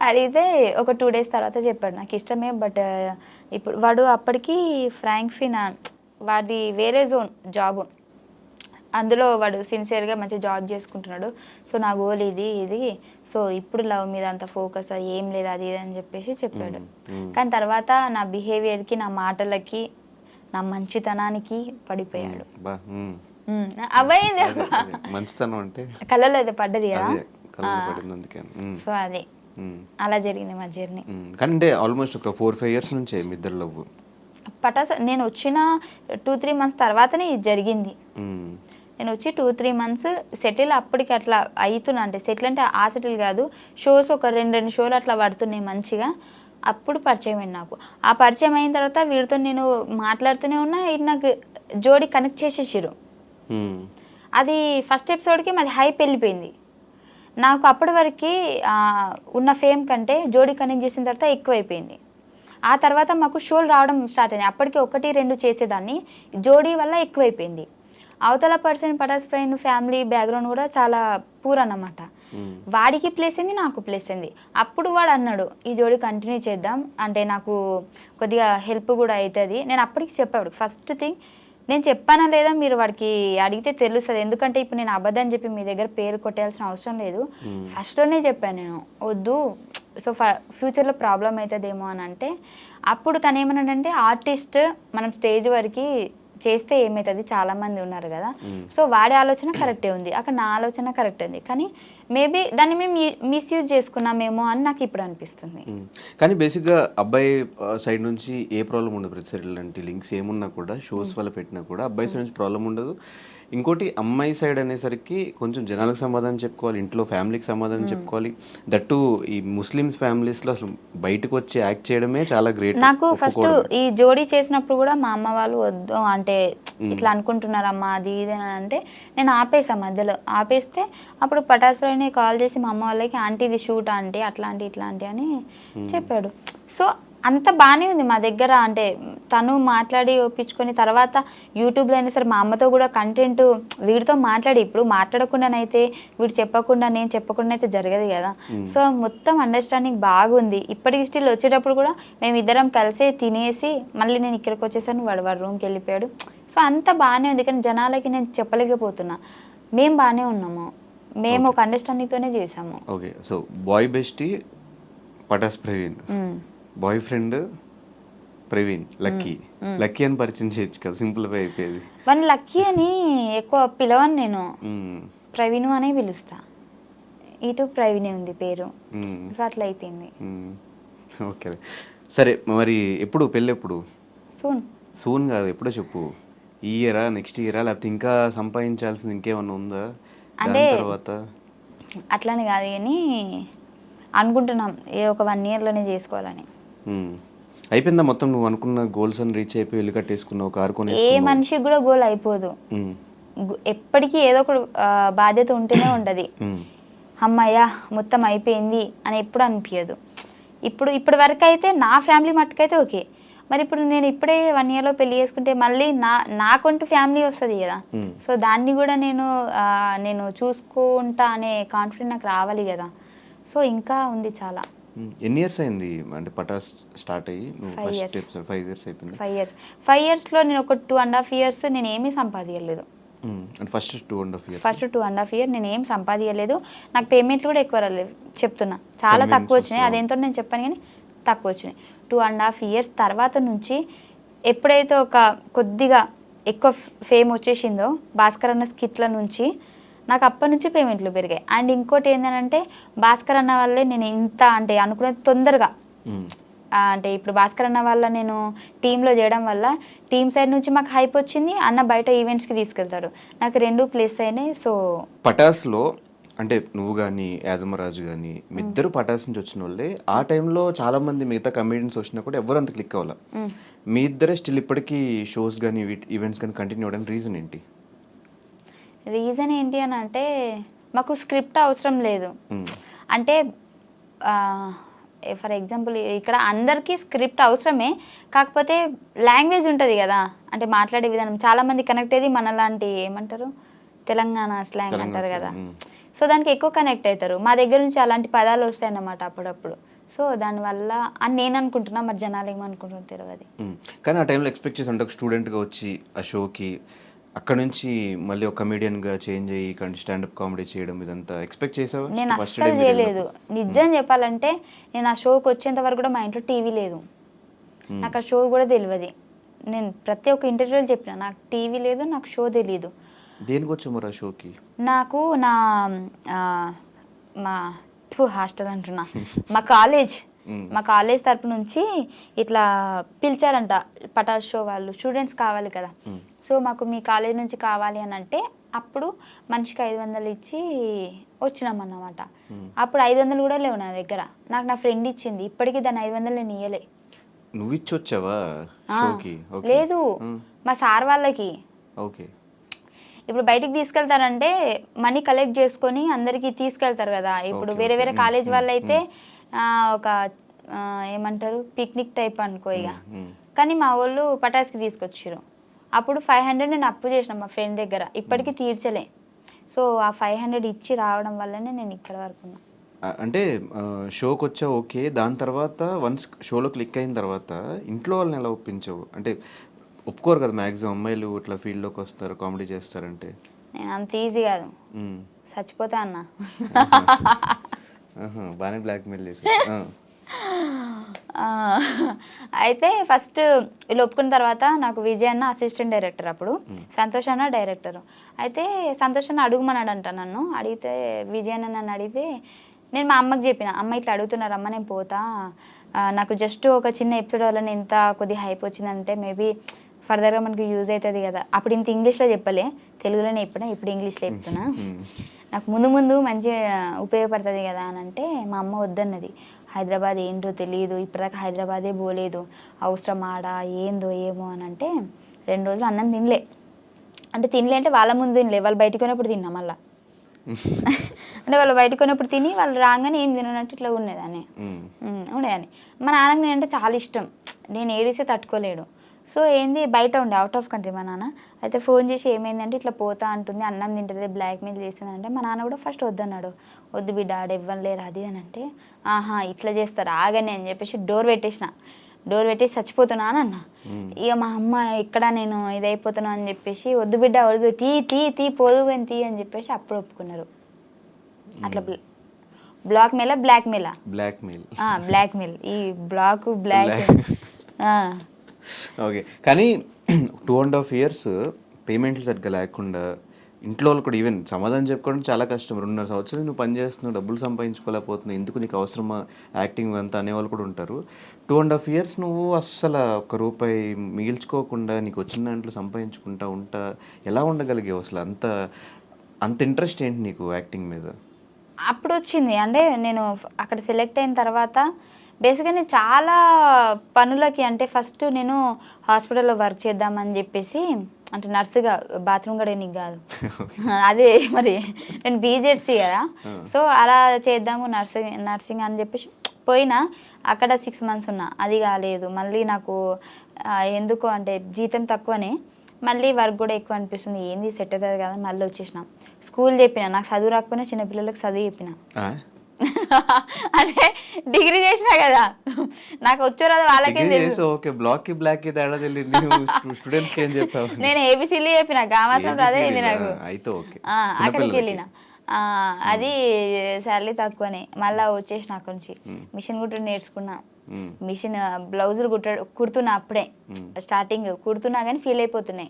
అడిగితే ఒక 2 days తర్వాత చెప్పాడు నాకు ఇష్టమే, బట్ ఇప్పుడు వాడు అప్పటికి ఫ్రాంక్ ఫినా వాడి వేరే జోన్ జాబ్, అందులో వాడు సిన్సియర్గా మంచి జాబ్ చేసుకుంటున్నాడు. సో నా గోల్ ఇది సో ఇప్పుడు లవ్ మీద అంత ఫోకస్ ఏం లేదు అది ఇది అని చెప్పేసి చెప్పాడు. కానీ తర్వాత నా బిహేవియర్కి, నా మాటలకి, నా మంచితనానికి పడిపోయాడు. అబ్బాయింది మంచితనం అంటే కళ్ళలో అయితే పడ్డది కదా. సో అది అలా జరిగింది మా జర్నీ. కానీ ఆల్మోస్ట్ ఒక 4-5 years నుంచే మీ ఇద్దరు లవ్. పటాస్ నేను వచ్చిన 2-3 months తర్వాతనే ఇది జరిగింది. నేను వచ్చి 2-3 months సెటిల్ అప్పటికి అట్లా అవుతున్నా, అంటే సెటిల్ అంటే ఆ సెటిల్ కాదు, షోస్ ఒక 2 షోలు అట్లా పడుతున్నాయి మంచిగా. అప్పుడు పరిచయం అయింది నాకు. ఆ పరిచయం అయిన తర్వాత వీడితో నేను మాట్లాడుతూనే ఉన్నా, ఇది నాకు జోడి కనెక్ట్ చేసేసారు. అది ఫస్ట్ ఎపిసోడ్కి మాది హైప్ వెళ్ళిపోయింది. నాకు అప్పటి వరకు ఉన్న ఫేమ్ కంటే జోడి కనెక్ట్ చేసిన తర్వాత ఎక్కువైపోయింది. ఆ తర్వాత మాకు షోలు రావడం స్టార్ట్ అయింది. అప్పటికి 1-2 చేసేదాన్ని, జోడీ వల్ల ఎక్కువైపోయింది. అవతల person Pataas friend family background కూడా చాలా పూర్ అన్నమాట. వాడికి ప్లేస్ అయింది, నాకు ప్లేస్ అయింది. అప్పుడు వాడు అన్నాడు ఈ జోడి కంటిన్యూ చేద్దాం, అంటే నాకు కొద్దిగా హెల్ప్ కూడా అవుతుంది. నేను అప్పటికి చెప్పాడు, ఫస్ట్ థింగ్ నేను చెప్పానా లేదా మీరు వాడికి అడిగితే తెలుస్తుంది, ఎందుకంటే ఇప్పుడు నేను అబద్ధం చెప్పి మీ దగ్గర పేరు కొట్టేయాల్సిన అవసరం లేదు. ఫస్ట్లోనే చెప్పాను నేను వద్దు, సో ఫ్యూచర్లో ప్రాబ్లం అవుతుందేమో అని అంటే, అప్పుడు తను ఏమన్నాడంటే ఆర్టిస్ట్ మనం స్టేజ్ వరకు చేస్తే ఏమవుతుంది, చాలామంది ఉన్నారు కదా. సో వాడి ఆలోచన కరెక్టే ఉంది, అక్కడ నా ఆలోచన కరెక్ట్ ఉంది, కానీ మేబీ దాన్ని మేము మిస్యూజ్ చేసుకున్నామేమో అని నాకు ఇప్పుడు అనిపిస్తుంది. కానీ బేసిక్గా అబ్బాయి సైడ్ నుంచి ఏ ప్రాబ్లం ఉండదు, ప్రతి ఇలాంటి లింక్స్ ఏమున్నా కూడా షోస్ వల్ల పెట్టినా కూడా అబ్బాయి సైడ్ నుంచి ప్రాబ్లం ఉండదు. ఇంకోటి అమ్మాయి సైడ్ అనేసరికి కొంచెం జనాలకు సమాధానం చెప్పుకోవాలి, ఇంట్లో ఫ్యామిలీకి సమాధానం చెప్పుకోవాలి. దట్టు ఈ ముస్లిమ్స్ ఫ్యామిలీస్లో అసలు బయటకు వచ్చి యాక్ట్ చేయడమే చాలా గ్రేట్. నాకు ఫస్ట్ ఈ జోడీ చేసినప్పుడు కూడా మా అమ్మ వాళ్ళు వద్దు అంటే ఇట్లా అనుకుంటున్నారమ్మా అది ఇది అని అంటే నేను ఆపేసా, మధ్యలో ఆపేస్తే అప్పుడు పటాస్ ఫ్రైని కాల్ చేసి మా అమ్మ వాళ్ళకి ఆంటీ ఇది షూట్ ఆంటీ అట్లాంటి ఇట్లాంటి అని చెప్పాడు. సో అంత బాగానే ఉంది మా దగ్గర, అంటే తను మాట్లాడి ఒప్పించుకొని తర్వాత యూట్యూబ్లో అయినా సరే మా అమ్మతో కూడా కంటెంట్ వీడితో మాట్లాడి, ఇప్పుడు మాట్లాడకుండానైతే వీడు చెప్పకుండా నేను చెప్పకుండా అయితే జరగదు కదా. సో మొత్తం అండర్స్టాండింగ్ బాగుంది. ఇప్పటికి స్టిల్ వచ్చేటప్పుడు కూడా మేము ఇద్దరం కలిసి తినేసి మళ్ళీ నేను ఇక్కడికి వచ్చేసాను, వాడు రూమ్కి వెళ్ళిపోయాడు. సో అంత బాగానే ఉంది, కానీ జనాలకి నేను చెప్పలేకపోతున్నా మేము బాగానే ఉన్నాము, మేము ఒక అండర్స్టాండింగ్తోనే చేసాము. Okay, so boy bestie Pataas Praveen, boyfriend Praveen lucky lucky అని పరిచయం చేయొచ్చు కదా, సింపుల్ గా అయిపోయేది. వన్ లక్కీ అని ఎక్కువ పిలవను నేను, ప్రవీణు అనే పిలుస్తా, ఇటు ప్రవీణే ఉంది పేరు. మ్మ్. సో అట్లా అయిపోయింది. ఓకే. సరే మరి ఎప్పుడు పెళ్ళి ఎప్పుడు? సూన్. సూన్ కాదు, ఎప్పుడో చెప్పు. ఈ ఇయరా, నెక్స్ట్ ఇయరా, లేకపోతే ఇంకా సంపాదించాల్సింది ఇంకేమన్నా ఉందా దాని అంటే తర్వాత? అట్లని కాదు కానీ అనుకుంటున్నాం ఒక 1 yearలోనే చేసుకోవాలని. మ్మ్. అయిపోయిందా మొత్తం నువ్వు అనుకున్న గోల్స్ అని రీచ్ అయిపోయి ఇల్లు కట్టేసుకున్నావు, కారు ఏ కొనేసుకున్నావు? మనిషికి కూడా గోల్ అయిపోదు, మ్మ్. ఎప్పటికీ ఏదో ఒక బాధ్యత ఉంటూనే ఉంటుంది. మ్మ్. అమ్మయ్య మొత్తం అయిపోయింది అని ఎప్పుడు అనిపించదు. ఇప్పటి వరకు అయితే నా ఫ్యామిలీ మట్టుకైతే ఓకే. మరి ఇప్పుడు నేను ఇప్పుడే 1 yearలో పెళ్లి చేసుకుంటే మళ్ళీ నాకంటూ ఫ్యామిలీ వస్తుంది కదా. మ్మ్. సో దాన్ని కూడా నేను చూసుకుంటా అనే కాన్ఫిడెంట్ నాకు రావాలి కదా. సో ఇంకా ఉంది చాలా. ఎన్ని ఇయర్స్ అయింది అంటే పటాస్ స్టార్ట్ అయ్యి? నువ్వు 5 ఫస్ట్ years. ఎపిసోడ్ 5 ఇయర్స్ అయిపోయింది. 5 yearsలో నేను ఒక 2.5 years నేను ఏమీ సంపాదించలేదు. అంటే ఫస్ట్ 2.5 ఇయర్స్. ఫస్ట్ 2.5 years నేను ఏం సంపాదించలేదు. నాకు పేమెంట్లు కూడా ఎక్కువ రాలేదు, చెప్తున్నా చాలా Convenience తక్కువ వచ్చినాయి. వస్తుంది. అదేంటో నేను చెప్పాను కానీ తక్కువ వచ్చినాయి. 2.5 years తర్వాత నుంచి ఎప్పుడైతే ఒక కొద్దిగా ఎక్కువ ఫేమ్ వచ్చేసిందో భాస్కర్ అన్న స్కిట్ల నుంచి నాకు అప్పటి నుంచి పేమెంట్లు పెరిగాయి. అండ్ ఇంకోటి ఏంటంటే భాస్కర్ అన్న వల్లే నేను ఇంత అంటే అనుకునేది తొందరగా అంటే ఇప్పుడు భాస్కర్ అన్న వల్ల నేను టీంలో చేయడం వల్ల టీం సైడ్ నుంచి మాకు హైప్ వచ్చింది. అన్న బయట ఈవెంట్స్కి తీసుకెళ్తాడు, నాకు 2 ప్లేస్ అయినాయి. సో పటాస్లో అంటే నువ్వు కానీ యాదమరాజు కానీ మీ ఇద్దరు పటాస్ నుంచి వచ్చిన వాళ్ళే. ఆ టైంలో చాలా మంది మిగతా కమెడియన్స్ వచ్చినా కూడా ఎవరు అంత క్లిక్ అవ్వాలి. మీ ఇద్దరే స్టిల్ ఇప్పటికీ షోస్ కానీ ఈవెంట్స్ కానీ కంటిన్యూ అవ్వడానికి రీజన్ ఏంటి? రీజన్ ఏంటి అని అంటే మాకు స్క్రిప్ట్ అవసరం లేదు. అంటే ఫర్ ఎగ్జాంపుల్ ఇక్కడ అందరికీ స్క్రిప్ట్ అవసరమే, కాకపోతే లాంగ్వేజ్ ఉంటుంది కదా, అంటే మాట్లాడే విధానం చాలామంది కనెక్ట్ అయ్యేది మనలాంటి ఏమంటారు తెలంగాణ స్లాంగ్ అంటారు కదా. సో దానికి ఎక్కువ కనెక్ట్ అవుతారు. మా దగ్గర నుంచి అలాంటి పదాలు వస్తాయి అన్నమాట అప్పుడప్పుడు. సో దానివల్ల అని నేను అనుకుంటున్నా, మరి జనాలు ఏమనుకుంటున్నారు తెలియదు. కానీ ఆ టైంలో ఎక్స్పెక్ట్ చేసి అంటే ఒక స్టూడెంట్గా వచ్చి ఆ షోకి అక్కడ నుంచి మళ్ళీ ఒక కమెడియన్గా చేంజ్ అయ్యి స్టాండప్ కామెడీ చేయడం ఇదంతా ఎక్స్పెక్ట్ చేసావా? నేను అస్సలు చేయలేదు. నిజం చెప్పాలంటే నేను ఆ షోకి వచ్చేంత వరకు కూడా మా ఇంట్లో టీవీ లేదు, నాకు ఆ షో కూడా తెలియదు. నేను ప్రతి ఒక్క ఇంటర్వ్యూలో చెప్పిన నాకు టీవీ లేదు, నాకు షో తెలియదు. దేనికి వచ్చావు మరి ఆ షోకి? నాకు మా హాస్టల్ అంటున్నా మా కాలేజ్ తరపు నుంచి ఇట్లా పిలిచారంట పటాస్ షో వాళ్ళు, స్టూడెంట్స్ కావాలి కదా. సో మాకు మీ కాలేజ్ నుంచి కావాలి అని అంటే అప్పుడు మనిషికి 500 ఇచ్చి వచ్చినామన్నమాట. అప్పుడు 500 కూడా లేవు నా దగ్గర, నాకు నా ఫ్రెండ్ ఇచ్చింది. ఇప్పటికీ దాన్ని 500 నేను ఇయ్యలే. నువ్వు ఇచ్చి వచ్చావా షోకి? లేదు, మా సార్ వాళ్ళకి. ఓకే. ఇప్పుడు బయటికి తీసుకెళ్తారంటే మనీ కలెక్ట్ చేసుకొని అందరికి తీసుకెళ్తారు కదా. ఇప్పుడు వేరే వేరే కాలేజ్ వాళ్ళు అయితే ఒక ఏమంటారు పిక్నిక్ టైప్ అనుకో ఇక. కానీ మా వాళ్ళు పటాస్కి తీసుకొచ్చారు. అప్పుడు 500 నేను అప్పు చేసిన మా ఫ్రెండ్ దగ్గర, ఇప్పటికీ తీర్చలే. సో ఆ 500 ఇచ్చి రావడం వల్లనే నేను ఇక్కడ వరకు ఉన్నా. అంటే షోకి వచ్చా ఓకే, దాని తర్వాత వన్స్ షోలో క్లిక్ అయిన తర్వాత ఇంట్లో వాళ్ళని ఎలా ఒప్పించావు? అంటే ఒప్పుకోరు కదా మ్యాక్సిమం అమ్మాయిలు ఇట్లా ఫీల్డ్లోకి వస్తారు కామెడీ చేస్తారంటే. నేను అంత ఈజీ కాదు, చచ్చిపోతా అన్న. బాగానే బ్లాక్మెయిల్ చేసి. అయితే ఫస్ట్ వీళ్ళు ఒప్పుకున్న తర్వాత నాకు విజయ్ అన్న అసిస్టెంట్ డైరెక్టర్, అప్పుడు సంతోష్ అన్న డైరెక్టర్. అయితే సంతోష్ అన్న అడుగుమన్నాడంట నన్ను. అడిగితే విజయ్ అన్న నన్ను అడిగితే నేను మా అమ్మకి చెప్పిన, అమ్మ ఇట్లా అడుగుతున్నారు అమ్మ, నేను పోతా, నాకు జస్ట్ ఒక చిన్న ఎపిసోడ్ వల్ల ఎంత కొద్దిగా హైప్ వచ్చిందంటే మేబీ ఫర్దర్గా మనకి యూజ్ అవుతుంది కదా. అప్పుడు ఇంత ఇంగ్లీష్లో చెప్పలే, తెలుగులోనే చెప్పినా, ఇప్పుడు ఇంగ్లీష్లో చెప్తున్నా. నాకు ముందు ముందు మంచిగా ఉపయోగపడుతుంది కదా అని అంటే మా అమ్మ వద్దన్నది. హైదరాబాద్ ఏంటో తెలియదు, ఇప్పటిదాకా హైదరాబాదే పోలేదు, అవసరం ఆడ ఏందో ఏమో అని అంటే 2 రోజులు అన్నం తినలే. అంటే వాళ్ళ ముందు తినలే, వాళ్ళు బయటకు పోయినప్పుడు తిన్నా మళ్ళా. అంటే వాళ్ళు బయటకు పోయినప్పుడు తిని వాళ్ళు రాగానే ఏం తిననట్టు ఇట్లా ఉండేదాన్ని. మా నాన్నకి నేనంటే చాలా ఇష్టం, నేను ఏడిస్తే తట్టుకోలేడు. సో ఏంది బయట ఉండే అవుట్ ఆఫ్ కంట్రీ మా నాన్న. అయితే ఫోన్ చేసి ఏమైందంటే ఇట్లా పోతా అంటుంది, అన్నం తింటుంది, బ్లాక్మెయిల్ చేస్తుంది అంటే మా నాన్న కూడా ఫస్ట్ వద్దన్నాడు. వద్దు బిడ్డ ఆడ ఇవ్వలేరు అది అని అంటే ఆహా ఇట్లా చేస్తారు ఆగని అని చెప్పేసి డోర్ పెట్టేసి చచ్చిపోతున్నా అని అన్న. ఇక మా అమ్మ ఇక్కడ నేను ఇదైపోతున్నా అని చెప్పేసి వద్దు బిడ్డ వద్దు తీ పోదు అని తీ అని చెప్పేసి అప్పుడు ఒప్పుకున్నారు. అట్లా బ్లాక్మెయిల్ ఈ బ్లాక్ ఓకే. కానీ 2.5 years పేమెంట్లు సరిగ్గా లేకుండా ఇంట్లో వాళ్ళు కూడా ఈవెన్ సమాధానం చెప్పుకోవడం చాలా కష్టం. 2.5 సంవత్సరాలు నువ్వు పని చేస్తున్నావు, డబ్బులు సంపాదించుకోలేకపోతున్నావు, ఎందుకు నీకు అవసరమా యాక్టింగ్ అంతా అనేవాళ్ళు కూడా ఉంటారు. 2.5 years నువ్వు అస్సలు ఒక్క రూపాయి మిగిల్చుకోకుండా నీకు వచ్చిన దాంట్లో సంపాదించుకుంటా ఎలా ఉండగలిగావు అసలు? అంత అంత ఇంట్రెస్ట్ ఏంటి నీకు యాక్టింగ్ మీద? అప్పుడు వచ్చింది అంటే నేను అక్కడ సెలెక్ట్ అయిన తర్వాత బేసిక్గా నేను చాలా పనులకి అంటే ఫస్ట్ నేను హాస్పిటల్లో వర్క్ చేద్దామని చెప్పేసి అంటే నర్సుగా బాత్రూమ్ కడగనీకి కాదు అదే మరి నేను బీజెడ్సీ కదా సో అలా చేద్దాము నర్సింగ్ అని చెప్పేసి పోయినా అక్కడ 6 months ఉన్నా అది కాలేదు మళ్ళీ నాకు ఎందుకు అంటే జీతం తక్కువనే మళ్ళీ వర్క్ కూడా ఎక్కువ అనిపిస్తుంది ఏంది సెట్ అవుతుంది కదా మళ్ళీ వచ్చేసిన స్కూల్ చెప్పిన నాకు చదువు రాకపోయినా చిన్నపిల్లలకు చదువు చెప్పిన అంటే డిగ్రీ చేసినా కదా నాకు వచ్చో రాదు వాళ్ళకేం తెలుసు ఓకే బ్లాక్ కి బ్లాక్ కి తేడా తెలియదు స్టూడెంట్స్ కి ఏం చెప్పావు? నేను ఏబిసిలు చెప్పిన మాత్రం రాదే అయింది నాకు అయితే ఓకే అక్కడికి వెళ్ళిన అది శాలరీ తక్కువనే మళ్ళీ వచ్చేసిన అక్కడి నుంచి మిషన్ కుట్టడం నేర్చుకున్నా మిషన్ బ్లౌజులు కుడుతున్నా అప్పుడే స్టార్టింగ్ కుడుతున్నా కానీ ఫెయిల్ అయిపోతున్నాయి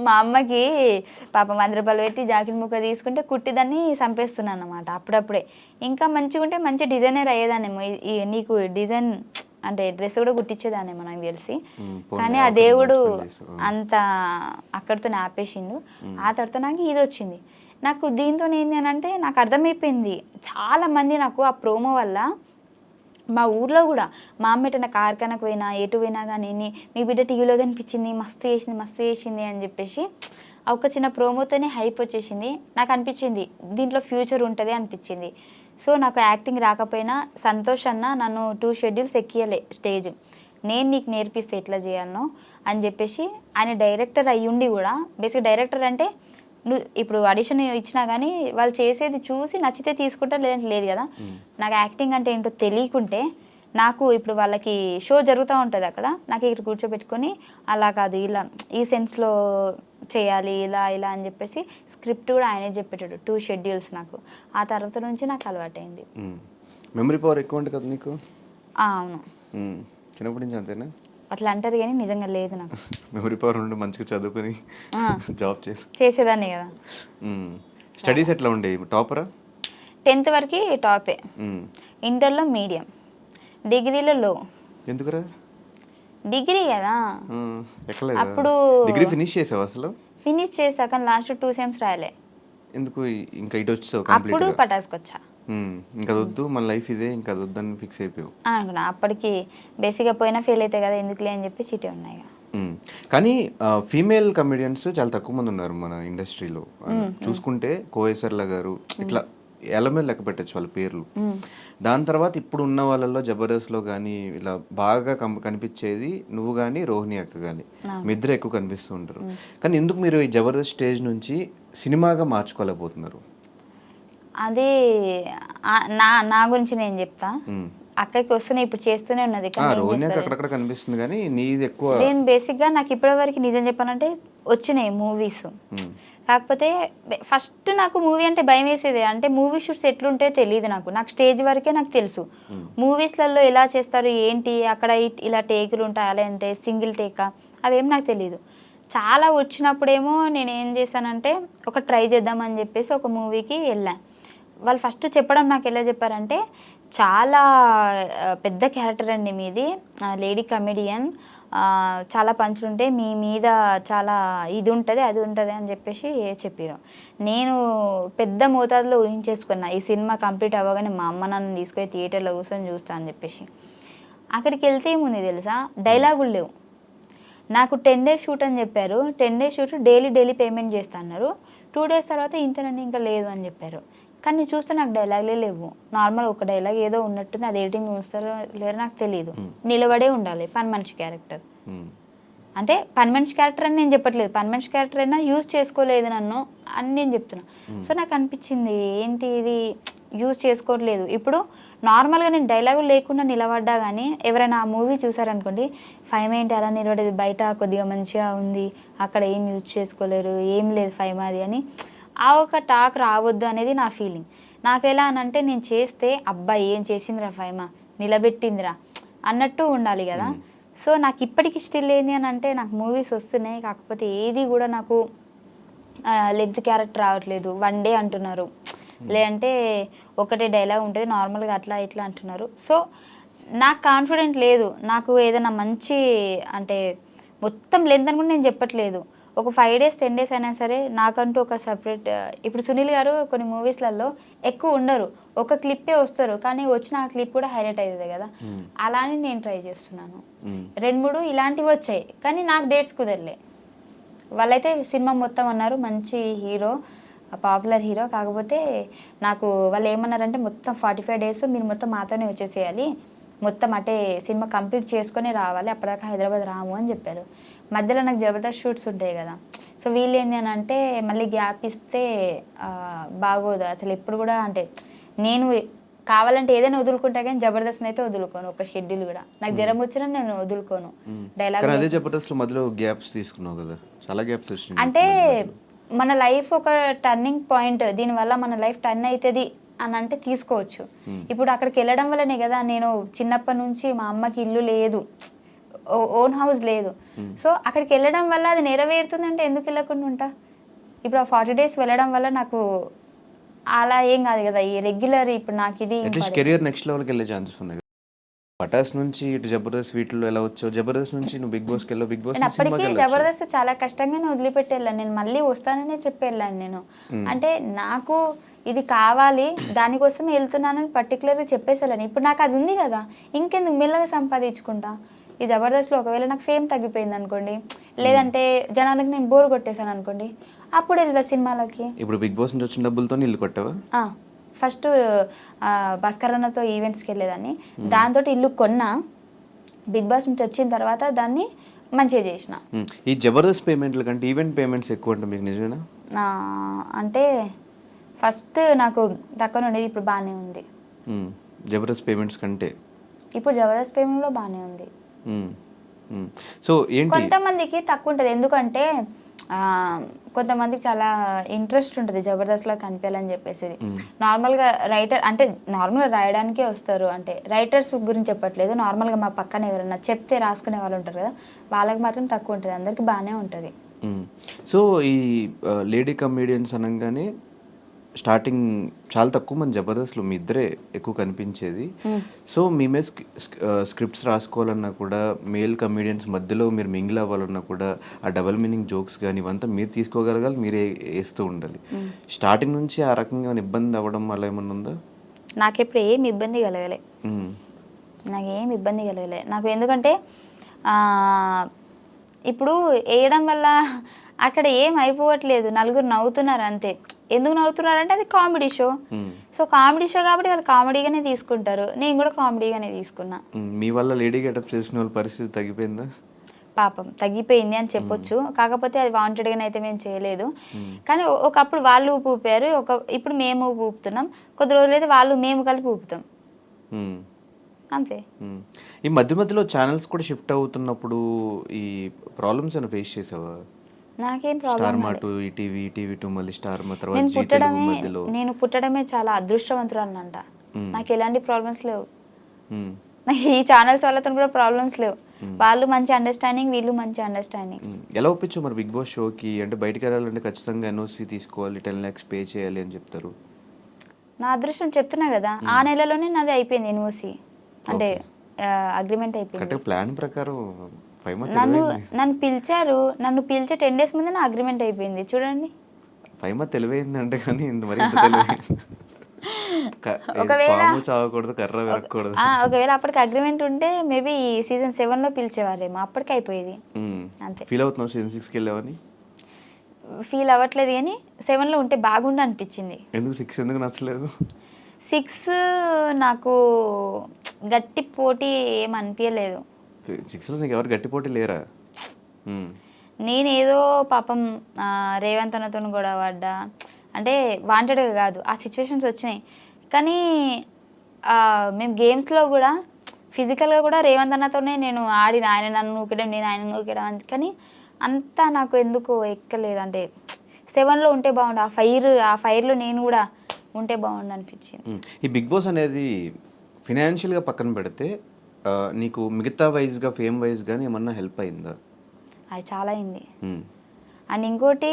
మా అమ్మకి పాపం 100 రూపాయలు పెట్టి జాకెట్ ముక్క తీసుకుంటే కుట్టి దాన్ని చంపేస్తున్నాను అన్నమాట అప్పుడప్పుడే ఇంకా మంచిగా ఉంటే మంచి డిజైనర్ అయ్యేదాన్నేమో నీకు డిజైన్ అంటే డ్రెస్ కూడా కుట్టించేదాన్నేమో నాకు తెలిసి కానీ ఆ దేవుడు అంత అక్కడితో ఆపేసిండు ఆ తర్వాత నాకు ఇది వచ్చింది నాకు దీంతో ఏంటి అని అంటే నాకు అర్థమైపోయింది చాలా మంది నాకు ఆ ప్రోమో వల్ల మా ఊర్లో కూడా మా అమ్మ ఎటైనా కార్ఖానకు పోయినా ఎటు పోయినా కానీ మీ బిడ్డ టీవీలో కనిపించింది మస్తు చేసింది అని చెప్పేసి ఒక చిన్న ప్రోమోతోనే హైప్ వచ్చేసింది నాకు అనిపించింది దీంట్లో ఫ్యూచర్ ఉంటుంది అనిపించింది సో నాకు యాక్టింగ్ రాకపోయినా సంతోష్ అన్న నన్ను 2 schedules ఎక్కియలే స్టేజ్ నేను నీకు నేర్పిస్తే ఎట్లా చేయాలనో అని చెప్పేసి ఆయన డైరెక్టర్ అయ్యుండి కూడా బేసిక్ డైరెక్టర్ అంటే నువ్వు ఇప్పుడు ఆడిషన్ ఇచ్చినా కానీ వాళ్ళు చేసేది చూసి నచ్చితే తీసుకుంటా లేదంటే లేదు కదా నాకు యాక్టింగ్ అంటే ఏంటో తెలియకుంటే నాకు ఇప్పుడు వాళ్ళకి షో జరుగుతూ ఉంటుంది అక్కడ నాకు ఇక్కడ కూర్చోబెట్టుకొని అలా కాదు ఇలా ఈ సెన్స్లో చేయాలి ఇలా అని చెప్పేసి స్క్రిప్ట్ కూడా ఆయనే చెప్పేటాడు 2 schedules నాకు ఆ తర్వాత నుంచి నాకు అలవాటైంది. మెమరీ పవర్ ఎక్కువ ఉంటుంది కదా నీకు? అవును చిన్నప్పటి నుంచి అంతేనా? అట్లా అంటారు కానీ నిజంగా లేదు నాకు మెమరీ పవర్ ఉండి మంచిగా చదువుకొని జాబ్ చేసేదాన్ని కదా. స్టడీస్ ఎట్లా ఉండేవి? టాపరా? 10th వరకు టాపే, ఇంటర్లో మీడియం, డిగ్రీలో లో. ఎందుకురా? డిగ్రీ కదా అప్పుడు డిగ్రీ ఫినిష్ చేసావు అసలు? ఫినిష్ చేసా కానీ లాస్ట్ 2 sems రాయలే. ఎందుకు ఇంకా ఇటు వచ్చావు? అప్పుడు పటాస్కి వచ్చా ఇంకా వద్దు మన లైఫ్ ఇదే ఇంకా వద్దని ఫిక్స్ అయిపోయావు అనుకున్నా. అప్పటికి బేసిక్గా పోయినా ఫెయిల్ అవుతాయి కదా ఎందుకులే అని చెప్పి చీటీ ఉన్నాయి. కానీ ఫీమేల్ కమెడియన్స్ చాలా తక్కువ మంది ఉన్నారు మన ఇండస్ట్రీలో. చూసుకుంటే కోయేసర్ల గారు ఇట్లా ఎలా మీద లెక్క పెట్టచ్చు వాళ్ళ పేర్లు. దాని తర్వాత ఇప్పుడు ఉన్న వాళ్ళలో జబర్దస్త్లో కానీ ఇలా బాగా కనిపించేది నువ్వు కానీ రోహిణి అక్క కానీ మీ ఇద్దరు ఎక్కువ కనిపిస్తూ ఉంటారు. కానీ ఎందుకు మీరు ఈ జబర్దస్త్ స్టేజ్ నుంచి సినిమాగా మార్చుకోలేకపోతున్నారు? అది నా గురించి నేను చెప్తా. అక్కడికి వస్తూనే ఇప్పుడు చేస్తూనే ఉన్నది అక్కడక్కడ కనిపిస్తుంది కానీ నీది ఎక్కువ. నేను బేసిక్గా నాకు ఇప్పటి వరకు నిజం చెప్పాలంటే వచ్చినాయి మూవీస్, కాకపోతే ఫస్ట్ నాకు మూవీ అంటే భయం వేసేది. అంటే మూవీ షూట్స్ ఎట్లుంటే తెలియదు నాకు స్టేజ్ వరకే నాకు తెలుసు. మూవీస్లలో ఎలా చేస్తారు ఏంటి అక్కడ ఇలా టేకులు ఉంటాయి అలా అంటే సింగిల్ టేకా అవేం నాకు తెలియదు. చాలా వచ్చినప్పుడేమో నేను ఏం చేశానంటే ఒక ట్రై చేద్దామని చెప్పేసి ఒక మూవీకి వెళ్ళాను. వాళ్ళు ఫస్ట్ చెప్పడం నాకు ఎలా చెప్పారంటే చాలా పెద్ద క్యారెక్టర్ అండి మీది, లేడీ కమెడియన్, చాలా పంచులు ఉంటాయి మీ మీద, చాలా ఇది ఉంటుంది అది ఉంటుంది అని చెప్పేసి చెప్పారు. నేను పెద్ద మోతాదులో ఊహించేసుకున్నా ఈ సినిమా కంప్లీట్ అవ్వగానే మా అమ్మ నన్ను తీసుకొని థియేటర్లో కూర్చొని చూస్తా అని చెప్పేసి. అక్కడికి వెళ్తే ఏముంది తెలుసా, డైలాగులు లేవు. నాకు 10 days షూట్ అని చెప్పారు. 10 days షూట్ డైలీ పేమెంట్ చేస్తా అన్నారు. 2 days తర్వాత ఇంతనండి ఇంకా లేదు అని చెప్పారు. కానీ చూస్తే నాకు డైలాగ్లే లేవు. నార్మల్ ఒక డైలాగ్ ఏదో ఉన్నట్టుంది, అది ఎడిటింగ్ చూస్తారో లేదో నాకు తెలియదు. నిలబడే ఉండాలి పని మనిషి క్యారెక్టర్. అంటే పని మనిషి క్యారెక్టర్ అని నేను చెప్పట్లేదు, పని మనిషి క్యారెక్టర్ అయినా యూజ్ చేసుకోలేదు నన్ను అని నేను చెప్తున్నా. సో నాకు అనిపించింది ఏంటి ఇది యూజ్ చేసుకోవట్లేదు. ఇప్పుడు నార్మల్గా నేను డైలాగులు లేకుండా నిలబడ్డా కానీ ఎవరైనా ఆ మూవీ చూసారనుకోండి, 5 ఏంటి అలా నిలబడేది, బయట కొద్దిగా మంచిగా ఉంది, అక్కడ ఏం యూజ్ చేసుకోలేరు, ఏం లేదు 5 అది అని ఆ ఒక టాక్ రావద్దు అనేది నా ఫీలింగ్. నాకు ఎలా అనంటే నేను చేస్తే అబ్బాయి ఏం చేసిందిరా 5 నిలబెట్టిందిరా అన్నట్టు ఉండాలి కదా. సో నాకు ఇప్పటికి స్టిల్ ఏంది అని అంటే నాకు మూవీస్ వస్తున్నాయి, కాకపోతే ఏది కూడా నాకు లెంత్ క్యారెక్టర్ రావట్లేదు, వన్ డే అంటున్నారు, లేదంటే ఒకటే డైలాగ్ ఉంటుంది నార్మల్గా అట్లా ఇట్లా అంటున్నారు. సో నాకు కాన్ఫిడెంట్ లేదు. నాకు ఏదైనా మంచి అంటే మొత్తం లెంత్ అని కూడా నేను చెప్పట్లేదు, ఒక 5 days 10 days అయినా సరే నాకంటూ ఒక సపరేట్. ఇప్పుడు సునీల్ గారు కొన్ని మూవీస్లలో ఎక్కువ ఉండరు, ఒక క్లిప్పే వస్తారు, కానీ వచ్చిన ఆ క్లిప్ కూడా హైలైట్ అవుతుంది కదా, అలానే నేను ట్రై చేస్తున్నాను. 2-3 ఇలాంటివి వచ్చాయి, కానీ నాకు డేట్స్ కుదరలే. వాళ్ళైతే సినిమా మొత్తం అన్నారు మంచి హీరో, పాపులర్ హీరో, కాకపోతే నాకు వాళ్ళు ఏమన్నారంటే మొత్తం 45 days మీరు మొత్తం మాతోనే వచ్చేసేయాలి, మొత్తం అటే సినిమా కంప్లీట్ చేసుకొని రావాలి, అప్పటిదాకా హైదరాబాద్ రాము అని చెప్పారు. మధ్యలో నాకు జబర్దస్త్ షూట్స్ ఉంటాయి కదా, సో వీళ్ళు ఏంటి అని అంటే మళ్ళీ గ్యాప్ ఇస్తే బాగోదు అసలు. ఎప్పుడు కూడా అంటే నేను కావాలంటే ఏదైనా వదులుకుంటా, కానీ జబర్దస్త్ అయితే వదులుకోను, ఒక షెడ్యూల్ కూడా. నాకు జ్వరం వచ్చినా నేను వదులుకోను డైలాగ్. అదే జబర్దస్త్ మధ్యలో గ్యాప్స్ తీసుకున్నావు కదా, చాలా గ్యాప్స్ వచ్చినాయి. అంటే మన లైఫ్ ఒక టర్నింగ్ పాయింట్, దీనివల్ల మన లైఫ్ టర్న్ అవుతుంది అని అంటే తీసుకోవచ్చు. ఇప్పుడు అక్కడికి వెళ్ళడం వల్లనే కదా, నేను చిన్నప్పటి నుంచి మా అమ్మకి ఇల్లు లేదు, ఓన్ హౌస్ లేదు, సో అక్కడికి వెళ్ళడం వల్ల అది నెరవేరుతుంది అంటే ఎందుకు వెళ్ళకుండా ఉంటా. ఇప్పుడు ఆ 40 days వెళ్ళడం వల్ల నాకు అలా ఏం కాదు కదా, ఈ రెగ్యులర్ ఇప్పుడు నాకు ఇది అట్లీస్ట్ కెరియర్ నెక్స్ట్ లెవెల్కి వెళ్ళే ఛాన్సెస్ ఉన్నాయి. పటాస్ నుంచి ఇటు జబర్దస్త్ వీటిలో ఎలా వచ్చావు, జబర్దస్త్ నుంచి నువ్వు బిగ్ బాస్కి వెళ్ళావు, బిగ్ బాస్ అప్పటికి జబర్దస్త్ చాలా కష్టంగానే వదిలిపెట్టి వెళ్ళాను నేను, మళ్ళీ వస్తాననే చెప్పి వెళ్ళాను నేను. అంటే నాకు ఇది కావాలి దానికోసం వెళ్తున్నానని పర్టికులర్గా చెప్పేసి వెళ్ళాను. ఇప్పుడు నాకు అది ఉంది కదా, ఇంకెందుకు మెల్లగా సంపాదించుకుంటా. ఈ జబర్దస్త్లో ఒకవేళ నాకు ఫేమ్ తగ్గిపోయింది అనుకోండి, లేదంటే జనాలకు నేను బోర్ కొట్టేశాను అనుకోండి, అప్పుడు వెళ్తా సినిమాలకి. ఇప్పుడు బిగ్ బాస్ నుంచి వచ్చిన డబ్బులతో ఇల్లు కొట్టావా? ఫస్ట్ భాస్కర్ అన్నతో ఈవెంట్స్కి వెళ్ళేదాన్ని, దాంతో ఇల్లు కొన్నా. బిగ్ బాస్ నుంచి వచ్చిన తర్వాత దాన్ని మంచిగా చేసిన. ఈ జబర్దస్త్ పేమెంట్ల కంటే ఈవెంట్ పేమెంట్స్ ఎక్కువ అంటే మీకు నిజమేనా? అంటే ఫస్ట్ నాకు తక్కువ ఉండేది, ఇప్పుడు బాగానే ఉంది. జబర్దస్త్ పేమెంట్స్ కంటే ఇప్పుడు జబర్దస్త్ పేమెంట్లో బాగానే ఉంది. సో ఏంటి కొంతమందికి తక్కువ ఉంటుంది, ఎందుకంటే కొంతమందికి చాలా ఇంట్రెస్ట్ ఉంటుంది జబర్దస్త్లో కనిపించాలని చెప్పేసి. నార్మల్గా రైటర్ అంటే నార్మల్గా రాయడానికే వస్తారు, అంటే రైటర్స్ గురించి చెప్పట్లేదు, నార్మల్గా మా పక్కన ఎవరైనా చెప్తే రాసుకునే వాళ్ళు ఉంటారు కదా, వాళ్ళకి మాత్రం తక్కువ ఉంటుంది, అందరికి బాగానే ఉంటుంది. సో ఈ లేడీ కమేడియన్స్ అనగానే స్టార్టింగ్ చాలా తక్కువ మంది జబర్దస్త్లో మీ ఇద్దరే ఎక్కువ కనిపించేది. సో మేమే స్క్రిప్ట్స్ రాసుకోవాలన్నా కూడా, మేల్ కమేడియన్స్ మధ్యలో మీరు మింగిల్ అవ్వాలన్నా కూడా, ఆ డబల్ మీనింగ్ జోక్స్ కానీ ఇవంతా మీరు తీసుకోగలగాలి, మీరే వేస్తూ ఉండాలి. స్టార్టింగ్ నుంచి ఆ రకంగా ఇబ్బంది అవ్వడం అలా ఏమన్నా ఉందా? నాకెప్పుడు ఏమి ఇబ్బంది కలగలే, నాకేం ఇబ్బంది కలగలే. నాకు ఎందుకంటే ఇప్పుడు వేయడం వల్ల అక్కడ ఏం అయిపోవట్లేదు, నలుగురు నవ్వుతున్నారు అంతే. ఎందుకు నవ్వుతున్నారంటే అది comedy show, so comedy show కాబట్టి వాళ్ళు కామెడీగానే తీసుకుంటారు, నేను కూడా కామెడీగానే తీసుకున్నా. మీ వల్ల లేడీ గెటప్ చేసిన వాళ్ళ పరిస్థితి తగ్గిపోయిందా? పాపం తగ్గిపోయింది అని చెప్పొచ్చు, కాకపోతే అది వాంటెడ్గానే అయితే మేము చేయలేదు. కానీ ఒకప్పుడు వాళ్ళు ఊపారు, ఇప్పుడు మేము ఊపుతున్నాం, కొద్ది రోజులైతే వాళ్ళు మేము కలిపి ఊపుతాం అంతే. ఈ మధ్య మధ్యలో ఛానల్స్ కూడా షిఫ్ట్ అవుతున్నప్పుడు ఈ ప్రాబ్లమ్స్ ఏమైనా ఫేస్ చేసావా? నాకేం ప్రాబ్లం, నేను పుట్టడమే చాలా అదృష్టవంతురాలనంట, నాకు ఎలాంటి ప్రాబ్లమ్స్ లేవు, నాకు ఈ ఛానల్స్ వాళ్ళతో కూడా ప్రాబ్లమ్స్ లేవు, వాళ్ళు మంచి అండర్స్టాండింగ్, వీళ్ళు మంచి అండర్స్టాండింగ్. ఎలా ఒప్పించు మరి బిగ్ బాస్ షోకి? అంటే బయటకు వెళ్ళాలంటే ఖచ్చితంగా NOC తీసుకోవాలి, 10 lakhs పే చేయాలి అని చెప్తారు. నా అదృష్టం చెప్తున్నా కదా, ఆ నెలలోనే నాది అయిపోయింది NOC, అంటే అగ్రిమెంట్ అయిపోయింది. ప్లాన్ ప్రకారం నన్ను పిలిచారు, నన్ను పిలిచే 10 days ముందే నా అగ్రిమెంట్ అయిపోయింది చూడండి. ఫైమా తెలివైంది అంటే, కానీ ఒకవేళ అప్పటికి అగ్రిమెంట్ ఉంటే మేబీ సీజన్ 7లో పిలిచేవారేమో, అప్పటికి అయిపోయేది అంతే. ఫీల్ అవుతున్నావు సీజన్ 6కి వెళ్ళావని? ఫీల్ అవ్వట్లేదు, కానీ 7లో ఉంటే బాగుండు అనిపించింది. ఎందుకు 6 ఎందుకు నచ్చలేదు? 6 నాకు గట్టి పోటీ ఏం అనిపించలేదు. 6లో నీకు ఎవరు గట్టి పోటీ లేరా? నేనేదో పాపం రేవంత్ అన్నతో గొడవ పడ్డా, అంటే వాంటెడ్గా కాదు, ఆ సిచ్యువేషన్స్ వచ్చినాయి. కానీ మేము గేమ్స్లో కూడా ఫిజికల్గా కూడా రేవంత్ అన్నతోనే నేను ఆడిన, ఆయన నన్ను నూకడం, నేను ఆయన నూకడం, కానీ అంతా నాకు ఎందుకు ఎక్కలేదు. అంటే 7లో ఉంటే బాగుండు, ఆ ఫైర్లో నేను కూడా ఉంటే బాగుండు అనిపించింది. ఈ బిగ్ బాస్ అనేది ఫినాన్షియల్గా పక్కన పెడితే నీకు మిగతా వైజ్గా ఫేమ్ వైజ్ కానీ ఏమన్నా హెల్ప్ అయిందా? అది చాలా అయింది. అండ్ ఇంకోటి,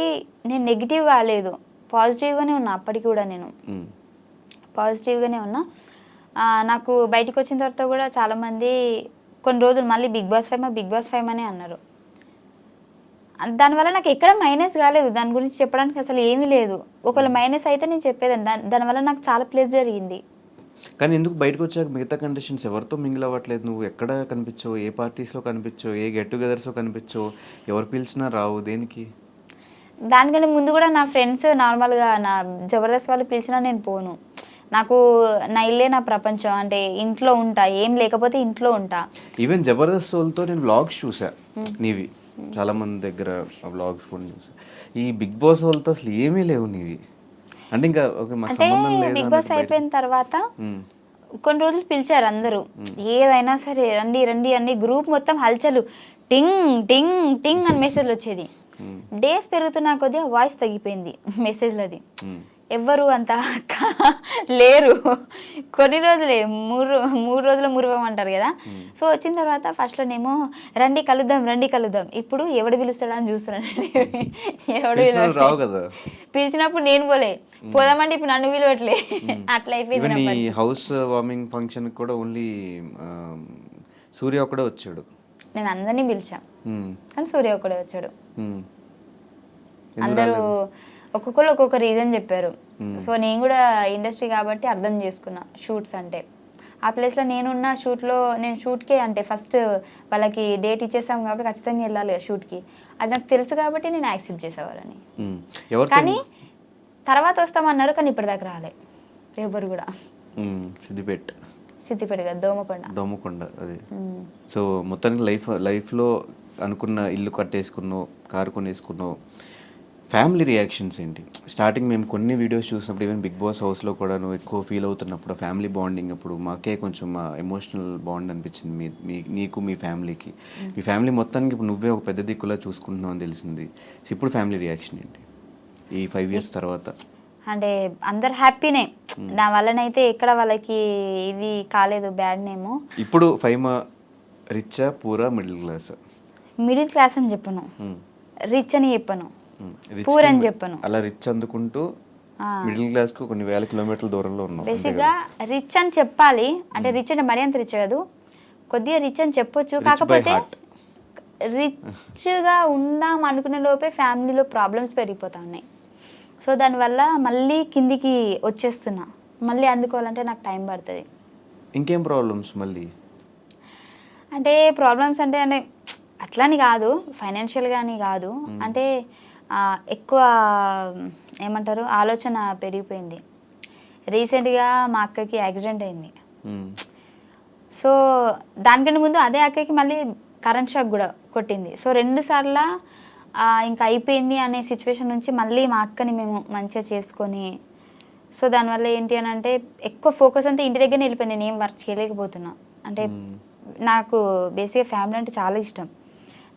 నేను నెగిటివ్ కాలేదు, పాజిటివ్గానే ఉన్నా అప్పటికి కూడా. నేను పాజిటివ్గానే ఉన్నా. నాకు బయటకు వచ్చిన తర్వాత కూడా చాలామంది కొన్ని రోజులు మళ్ళీ బిగ్ బాస్ ఫేమ్ అనే అన్నారు. దానివల్ల నాకు ఎక్కడ మైనస్ కాలేదు, దాని గురించి చెప్పడానికి అసలు ఏమీ లేదు. ఒకవేళ మైనస్ అయితే నేను చెప్పేదాన్ని. దానివల్ల నాకు చాలా ప్లస్ జరిగింది. కానీ ఎందుకు బయటకు వచ్చాక మిగతా కండిషన్స్ ఎవరితో మింగిల్ అవ్వట్లేదు? నువ్వు ఎక్కడ కనిపించవు, ఏ పార్టీస్లో కనిపించవు, ఏ గెట్ టుగెదర్స్లో కనిపించవు, ఎవరు పిలిచినా రావు, దేనికి? దానికంటే ముందు కూడా నా ఫ్రెండ్స్ నార్మల్గా నా జబర్దస్త్ వాళ్ళు పిలిచినా నేను పోను. నాకు నా ఇల్లే నా ప్రపంచం. అంటే ఇంట్లో ఉంటా, ఏం లేకపోతే ఇంట్లో ఉంటా. ఈవెన్ జబర్దస్త్ వాళ్ళతో నేను వ్లాగ్స్ చూసా నీవి, చాలా మంది దగ్గర వ్లాగ్స్ కూడా చూసా. ఈ బిగ్ బాస్ వాళ్ళతో అసలు ఏమీ లేవు నీవి. అంటే ఇంకా అంటే బిగ్ బాస్ అయిపోయిన తర్వాత కొన్ని రోజులు పిలిచారు అందరూ, ఏదైనా సరే రండి రండి అని. గ్రూప్ మొత్తం హల్చలు, టింగ్ టింగ్ టింగ్ అని మెసేజ్లు వచ్చేది. డేస్ పెరుగుతున్నా కొద్దిగా వాయిస్ తగ్గిపోయింది మెసేజ్లది. ఎవ్వరు అంత లేరు. కొన్ని రోజులే, మూడు రోజుల మురువం అంటారు కదా. సో వచ్చిన తర్వాత ఫస్ట్లోనేమో రండి కలుద్దాం. ఇప్పుడు ఎవడు పిలుస్తాడా అని చూస్తున్నాను. ఎవడు పిలిచినప్పుడు నేను పోదామంటే ఇప్పుడు నన్ను పిలవట్లే. అట్లా అయిపోయింది. హౌస్ వార్మింగ్ ఫంక్షన్ కూడా ఓన్లీ సూర్య ఒక్కడే వచ్చాడు. నేను అందరినీ పిలిచా, కానీ సూర్య ఒక్కడే వచ్చాడు. అందరూ ఒక్కొక్కరు ఒక్కొక్క రీజన్ చెప్పారు. సో నేను కూడా ఇండస్ట్రీ కాబట్టి అర్థం చేసుకున్నా. షూట్స్ అంటే ఆ ప్లేస్లో నేనున్న నేను షూట్కే అంటే ఫస్ట్ వాళ్ళకి డేట్ ఇచ్చేసాం కాబట్టి ఖచ్చితంగా వెళ్ళాలి షూట్కి. అది నాకు తెలుసు కాబట్టి నేను యాక్సెప్ట్ చేసేవాళ్ళని. కానీ తర్వాత వస్తామన్నారు, కానీ ఇప్పటిదాకా రాలే ఎవరు కూడా. సిద్దిపేట కదా, దోమకొండ అది. సో మొత్తానికి లైఫ్లో అనుకున్న ఇల్లు కట్టేసుకున్నావు, కారు కొనేసుకున్నావు. ఫ్యామిలీ రియాక్షన్స్ ఏంటి? స్టార్టింగ్ మేము కొన్ని వీడియోస్ చూసినప్పుడు, ఈవెన్ బిగ్ బాస్ హౌస్లో కూడా నువ్వు ఎక్కువ ఫీల్ అవుతున్నప్పుడు, ఫ్యామిలీ బాండింగ్ అప్పుడు మాకే కొంచెం ఎమోషనల్ బాండ్ అనిపించింది నీకు మీ ఫ్యామిలీకి. మీ ఫ్యామిలీ మొత్తానికి ఇప్పుడు నువ్వే ఒక పెద్ద దిక్కులా చూసుకుంటున్నావు అని తెలిసింది. సో ఇప్పుడు ఫ్యామిలీ రియాక్షన్ ఏంటి ఈ 5 years తర్వాత? అంటే అందరు హ్యాపీనే, నా వల్లనైతే ఎక్కడ వాళ్ళకి ఇది కాలేదు బ్యాడ్ నేమ్. ఇప్పుడు ఫైమా రిచా, పూరా, మిడిల్ క్లాస్ అని చెప్పను, రిచ్ అని చెప్పను, పూర్ అని చెప్పను. అలా రిచ్ అందుకుంటూ మిడిల్ క్లాస్ కు కొన్ని వేల కిలోమీటర్ల దూరంలో ఉన్నాం. బేసిక్గా రిచ్ అని చెప్పాలి. అంటే రిచ్ అంటే మరీ అంత రిచ్ కాదు, కొద్దిగా రిచ్ అని చెప్పొచ్చు. కాకపోతే రిచ్గా ఉందాం అనుకునే లోపే ఫ్యామిలీలో ప్రాబ్లమ్స్ పెరిగిపోతా ఉన్నాయి. సో దానివల్ల మళ్ళీ కిందికి వచ్చేస్తున్నా. మళ్ళీ అందుకోవాలంటే నాకు టైం పడుతుంది. ఇంకేం ప్రాబ్లమ్స్ మళ్ళీ? అంటే ప్రాబ్లమ్స్ అంటే అట్లని కాదు, ఫైనాన్షియల్గా అని కాదు. అంటే ఎక్కువ ఏమంటారు, ఆలోచన పెరిగిపోయింది. రీసెంట్గా మా అక్కకి యాక్సిడెంట్ అయింది. సో దానికంటే ముందు అదే అక్కకి మళ్ళీ కరెంట్ షాక్ కూడా కొట్టింది. సో 2 సార్లు ఇంకా అయిపోయింది అనే సిచ్యువేషన్ నుంచి మళ్ళీ మా అక్కని మేము మంచిగా చేసుకొని, సో దానివల్ల ఏంటి అని అంటే ఎక్కువ ఫోకస్ అంతా ఇంటి దగ్గరనే వెళ్ళిపోయింది. నేను ఏం వర్క్ చేయలేకపోతున్నా. అంటే నాకు బేసిక్గా ఫ్యామిలీ అంటే చాలా ఇష్టం.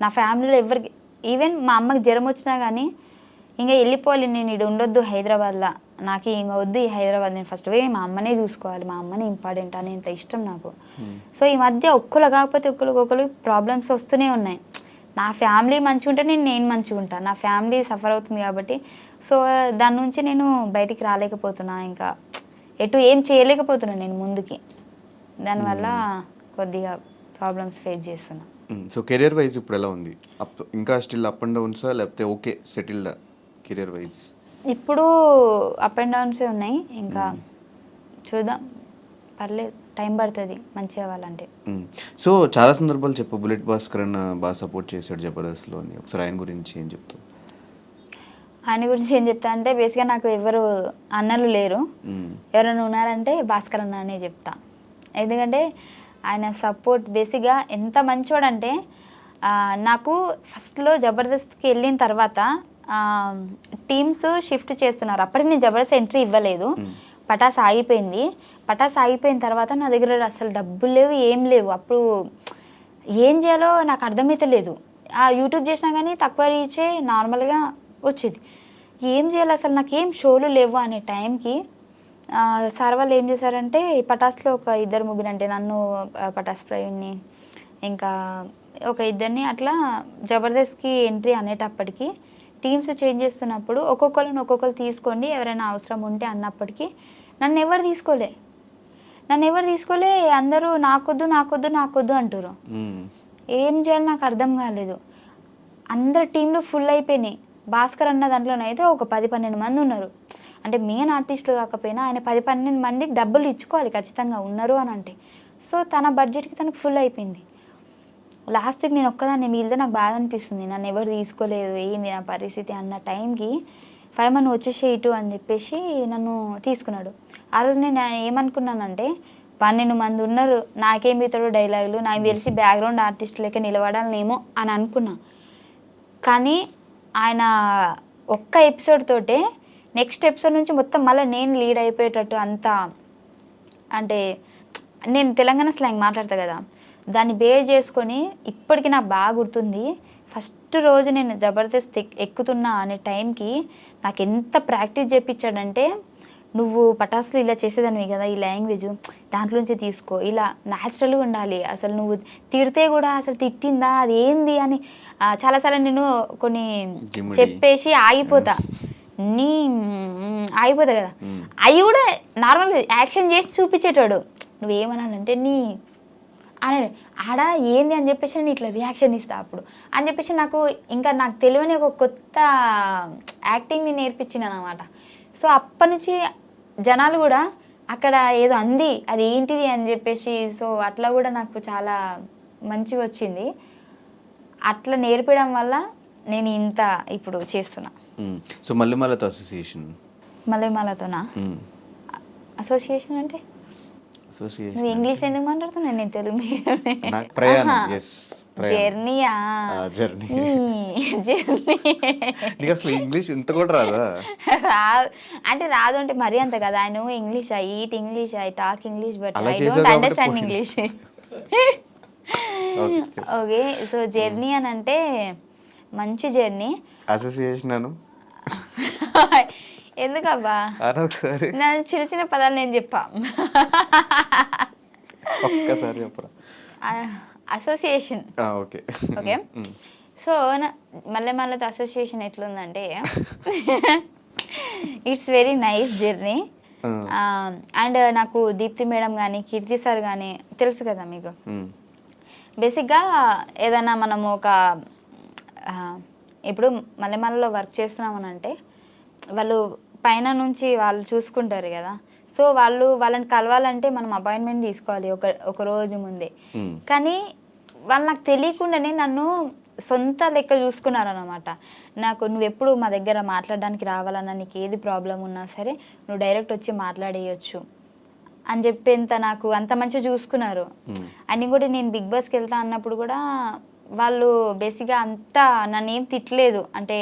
నా ఫ్యామిలీలో ఎవరికి, ఈవెన్ మా అమ్మకి జ్వరం వచ్చినా కానీ ఇంకా వెళ్ళిపోవాలి, నేను ఇక్కడ ఉండొద్దు హైదరాబాద్లో, నాకు ఇంకా వద్దు ఈ హైదరాబాద్, నేను ఫస్ట్ పోయి మా అమ్మనే చూసుకోవాలి, మా అమ్మనే ఇంపార్టెంట్ అనేంత ఇష్టం నాకు. సో ఈ మధ్య ఒక్కరు కాకపోతే ఒకరికి ప్రాబ్లమ్స్ వస్తూనే ఉన్నాయి. నా ఫ్యామిలీ మంచిగా ఉంటే నేను మంచిగా ఉంటాను, నా ఫ్యామిలీ సఫర్ అవుతుంది కాబట్టి. సో దాని నుంచి నేను బయటికి రాలేకపోతున్నా, ఇంకా ఎటు ఏం చేయలేకపోతున్నా నేను ముందుకి. దానివల్ల కొద్దిగా ప్రాబ్లమ్స్ ఫేస్ చేస్తున్నా. సో కెరియర్ వైజ్ ఇప్పుడు ఎలా ఉంది? ఇంకా స్టిల్ అప్ అండ్ డౌన్సా, లేకపోతే ఓకే సెటిల్డ్ కెరియర్ వైజ్? ఇప్పుడు అప్ అండ్ డౌన్సే ఉన్నాయి. ఇంకా చూద్దాం, పర్లేదు, టైం పడుతుంది మంచి అవ్వాలంటే. సో చాలా సందర్భాలు చెప్పు, బుల్లెట్ భాస్కర్ అన్న బాగా సపోర్ట్ చేశాడు జబర్దస్త్లో అని. ఒకసారి ఆయన గురించి ఏం చెప్తావు? ఆయన గురించి ఏం చెప్తా అంటే, బేసిక్గా నాకు ఎవరు అన్నలు లేరు. ఎవరైనా ఉన్నారంటే భాస్కర్ అన్న అనే చెప్తా. ఎందుకంటే ఆయన సపోర్ట్ బేసిక్గా ఎంత మంచోడంటే, నాకు ఫస్ట్లో జబర్దస్త్కి వెళ్ళిన తర్వాత టీమ్స్ షిఫ్ట్ చేస్తున్నారు. అప్పటికి నేను జబర్దస్త్ ఎంట్రీ ఇవ్వలేదు, పటాస్ ఆగిపోయింది. పటాస్ ఆగిపోయిన తర్వాత నా దగ్గర అసలు డబ్బులు లేవు, ఏం లేవు. అప్పుడు ఏం చేయాలో నాకు అర్థమైతే లేదు. యూట్యూబ్ చేసినా కానీ తక్కువ రీచే నార్మల్గా వచ్చేది. ఏం చేయాలి అసలు, నాకేం షోలు లేవు అనే టైంకి సార్ వాళ్ళు ఏం చేశారంటే పటాస్లో ఒక ఇద్దరు ముగ్గురు అంటే నన్ను పటాస్ ప్రవీణ్ని ఇంకా ఒక ఇద్దరిని అట్లా జబర్దస్త్కి ఎంట్రీ అనేటప్పటికి టీమ్స్ చేంజ్ చేస్తున్నప్పుడు ఒక్కొక్కరు తీసుకోండి ఎవరైనా అవసరం ఉంటే అన్నప్పటికీ నన్ను ఎవరు తీసుకోలే అందరూ నాకొద్దు అంటారు. ఏం చేయాలి నాకు అర్థం కాలేదు. అందరు టీంలు ఫుల్ అయిపోయినాయి. భాస్కర్ అన్న దాంట్లోనైతే ఒక 10-12 మంది ఉన్నారు. అంటే మెయిన్ ఆర్టిస్టులు కాకపోయినా ఆయన 10-12 మందికి డబ్బులు ఇచ్చుకోవాలి ఖచ్చితంగా ఉన్నారు అని అంటే. సో తన బడ్జెట్కి తనకు ఫుల్ అయిపోయింది. లాస్ట్కి నేను ఒక్కదాన్ని మిగిలితే నాకు బాధ అనిపిస్తుంది. నన్ను ఎవరు తీసుకోలేదు, ఏంది నా పరిస్థితి అన్న టైంకి 5 మంది వచ్చేసి ఇటు అని చెప్పేసి నన్ను తీసుకున్నాడు. ఆ రోజు నేను ఏమనుకున్నానంటే 12 మంది ఉన్నారు, నాకేం ఇతడు డైలాగులు, నాకు తెలిసి బ్యాక్గ్రౌండ్ ఆర్టిస్ట్ లెక్క నిలబడాలనేమో అని అనుకున్నా. కానీ ఆయన ఒక్క ఎపిసోడ్ తోటే నెక్స్ట్ ఎపిసోడ్ నుంచి మొత్తం మళ్ళీ నేను లీడ్ అయిపోయేటట్టు అంతా, అంటే నేను తెలంగాణ స్లాంగ్ మాట్లాడతా కదా, దాన్ని బేర్ చేసుకొని ఇప్పటికీ నాకు బాగా గుర్తుంది. ఫస్ట్ రోజు నేను జబర్దస్త్ ఎక్కుతున్నా అనే టైంకి నాకు ఎంత ప్రాక్టీస్ చేయించాడంటే, నువ్వు పటాసులు ఇలా చేసేదానివి కదా, ఈ లాంగ్వేజ్ దాంట్లోంచి తీసుకో, ఇలా న్యాచురల్గా ఉండాలి, అసలు నువ్వు తిడితే కూడా అసలు తిట్టిందా అది ఏంది అని చాలాసార్లు నేను కొన్ని చెప్పేసి ఆగిపోతా కదా, అవి కూడా నార్మల్గా యాక్షన్ చేసి చూపించేటాడు. నువ్వేమనాలంటే నీ అని ఆడ ఏంది అని చెప్పేసి నేను ఇట్లా రియాక్షన్ ఇస్తా అప్పుడు అని చెప్పేసి నాకు తెలియని ఒక కొత్త యాక్టింగ్ని నేర్పించినాను అనమాట. సో అప్పటి నుంచి జనాలు కూడా అక్కడ ఏదో అంది అది ఏంటిది అని చెప్పేసి, సో అట్లా కూడా నాకు చాలా మంచిగా వచ్చింది. అట్లా నేర్పడం వల్ల నేను ఇంత ఇప్పుడు చేస్తున్నా. సో మల్లెమాలతో అసోసియేషన్, మల్లెమాలతోనా అసోసియేషన్ అంటే నువ్వు ఇంగ్లీష్లో ఎందుకు మాట్లాడుతున్నావు? నేను తెలుగు జర్నీయా జర్నీ అసలు ఇంగ్లీష్ ఇంత కూడా రాదా? రాదు అంటే రాదు అంటే మరీ అంత కదా. I know English, I eat English, I talk English, but I don't understand English. Okay, so journey అని అంటే మంచి జర్నీ. అసోసియేషన్ అను ఎందుకబ్బా ఒకసారి నేను చిన్న చిన్న పదాలు నేను చెప్పా. ఒక్కసారి చెప్పరా. అసోసియేషన్. ఓకే ఓకే, సో మల్లెమాలతో అసోసియేషన్ ఎట్లుందంటే it's very nice journey. And నాకు దీప్తి మేడం కానీ కీర్తి సార్ కానీ తెలుసు కదా మీకు. బేసిక్గా ఏదైనా మనము ఒక ఇప్పుడు మల్లెమాలలో వర్క్ చేస్తున్నామని అంటే వాళ్ళు పైన నుంచి వాళ్ళు చూసుకుంటారు కదా. సో వాళ్ళని కలవాలంటే మనం అపాయింట్మెంట్ తీసుకోవాలి ఒక రోజు ముందే. కానీ వాళ్ళు నాకు తెలియకుండానే నన్ను సొంత లెక్క చూసుకున్నారనమాట. నువ్వు ఎప్పుడు మా దగ్గర మాట్లాడడానికి రావాలన్నా, నీకు ఏది ప్రాబ్లం ఉన్నా సరే నువ్వు డైరెక్ట్ వచ్చి మాట్లాడేయచ్చు అని చెప్పేంత నాకు అంత మంచిగా చూసుకున్నారు. అండ్ ఇంకోటి నేను బిగ్ బాస్కి వెళ్తా అన్నప్పుడు కూడా వాళ్ళు బేసిక్గా అంతా నన్ను ఏం తిట్టలేదు. అంటే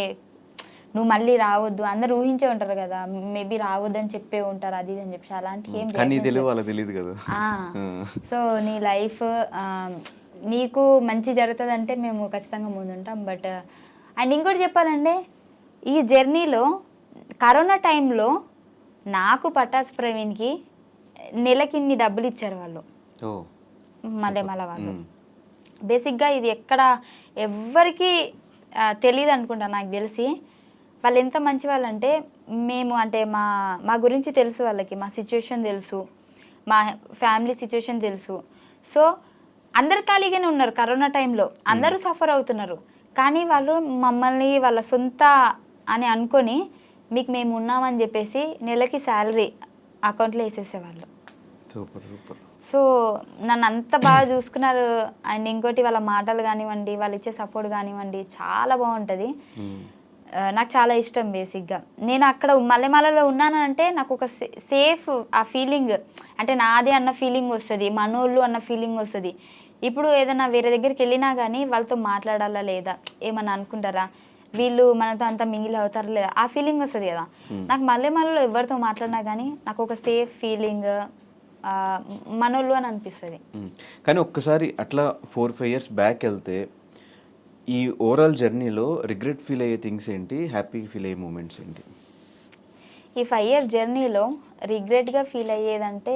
నువ్వు మళ్ళీ రావద్దు, అందరు ఊహించే ఉంటారు కదా, మేబీ రావద్దు అని చెప్పే ఉంటారు అది అని చెప్పి, అలాంటి ఏం తెలియదు కదా. సో నీ లైఫ్ నీకు మంచి జరుగుతుంది అంటే మేము ఖచ్చితంగా ముందుంటాం. బట్ అండ్ ఇంకోటి చెప్పాలంటే ఈ జర్నీలో కరోనా టైంలో నాకు పటాస్ ప్రవీణ్కి నెలకి ఇన్ని డబ్బులు ఇచ్చారు వాళ్ళు, మల్లెమాల వాళ్ళు. బేసిక్గా ఇది ఎక్కడ ఎవ్వరికి తెలియదు అనుకుంటా, నాకు తెలిసి. వాళ్ళు ఎంత మంచి వాళ్ళు అంటే, మేము అంటే మా గురించి తెలుసు వాళ్ళకి, మా సిచ్యువేషన్ తెలుసు, మా ఫ్యామిలీ సిచ్యువేషన్ తెలుసు. సో అందరు ఖాళీగానే ఉన్నారు కరోనా టైంలో, అందరూ సఫర్ అవుతున్నారు. కానీ వాళ్ళు మమ్మల్ని వాళ్ళ సొంత అని అనుకొని మీకు మేము ఉన్నామని చెప్పేసి నెలకి శాలరీ అకౌంట్లో వేసేసేవాళ్ళు. Super super. సో నన్ను అంత బాగా చూసుకున్నారు. అండ్ ఇంకోటి వాళ్ళ మాటలు కానివ్వండి, వాళ్ళు ఇచ్చే సపోర్ట్ కానివ్వండి, చాలా బాగుంటుంది. నాకు చాలా ఇష్టం. బేసిక్గా నేను అక్కడ మల్లెమాలలో ఉన్నానంటే నాకు ఒక సేఫ్ ఆ ఫీలింగ్, అంటే నాదే అన్న ఫీలింగ్ వస్తుంది, మనోళ్ళు అన్న ఫీలింగ్ వస్తుంది. ఇప్పుడు ఏదైనా వేరే దగ్గరికి వెళ్ళినా కానీ వాళ్ళతో మాట్లాడాలా లేదా, ఏమన్నా అనుకుంటారా, వీళ్ళు మనతో అంతా మింగిల్ అవుతారా లేదా, ఆ ఫీలింగ్ వస్తుంది కదా. నాకు మల్లెమాలలో ఎవరితో మాట్లాడినా కానీ నాకు ఒక సేఫ్ ఫీలింగ్, మనోళ్ళు అని అనిపిస్తుంది. కానీ ఒక్కసారి అట్లా 4-5 years బ్యాక్ వెళ్తే ఈ ఓవరాల్ జర్నీలో రిగ్రెట్ ఫీల్ అయ్యే థింగ్స్ ఏంటి, హ్యాపీ ఫీల్ అయ్యే మూమెంట్స్ ఏంటి? ఈ 5 ఇయర్ జర్నీలో రిగ్రెట్గా ఫీల్ అయ్యేదంటే,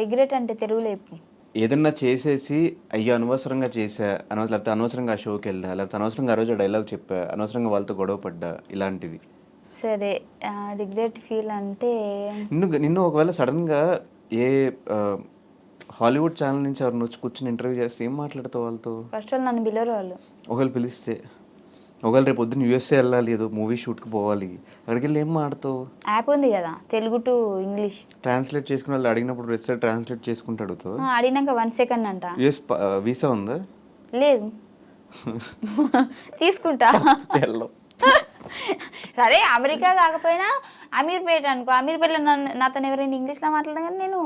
రిగ్రెట్ అంటే తెలుగులో చెప్పు. ఏదన్నా చేసేసి అయ్యో అనవసరంగా చేసా లేకపోతే అనవసరంగా ఆ షోకి వెళ్ళా లేకపోతే అనవసరంగా ఆ రోజు డైలాగ్ చెప్పా అనవసరంగా వాళ్ళతో గొడవ పడ్డా ఇలాంటివి. సరే, రిగ్రెట్ ఫీల్ అంటే నిన్ను ఒకవేళ సడన్గా ఏ ఆ, హాలీవుడ్ ఛానల్ నుంచి ఎవరిని వచ్చి కూర్చొని ఇంటర్వ్యూ చేస్తే ఏం మాట్లాడతావు వాళ్ళతో? ఫస్ట్ వాళ్ళు నన్ను పిలవరు వాళ్ళు. ఒకవేళ పిలిస్తే, ఒకవేళ రేపు పొద్దున్న యూఎస్ఏ వెళ్ళాలి, ఏదో మూవీ షూట్కి పోవాలి, అక్కడికి వెళ్ళి ఏం మాడతావు? యాప్ ఉంది కదా తెలుగు టు ఇంగ్లీష్. ట్రాన్స్లేట్ చేసుకుని వాళ్ళు అడిగినప్పుడు ప్రతిసారి ట్రాన్స్లేట్ చేసుకుంటూ అడుగుతావు? అడిగినాక 1 సెకండ్ అంట. యూఎస్ వీసా ఉందా? లేదు. తీసుకుంటా. వెళ్ళవు. సరే, అమెరికా కాకపోయినా అమీర్పేట అనుకో, అమీర్పేటలో నాతో ఎవరైనా ఇంగ్లీష్లో మాట్లాడడం కానీ నేను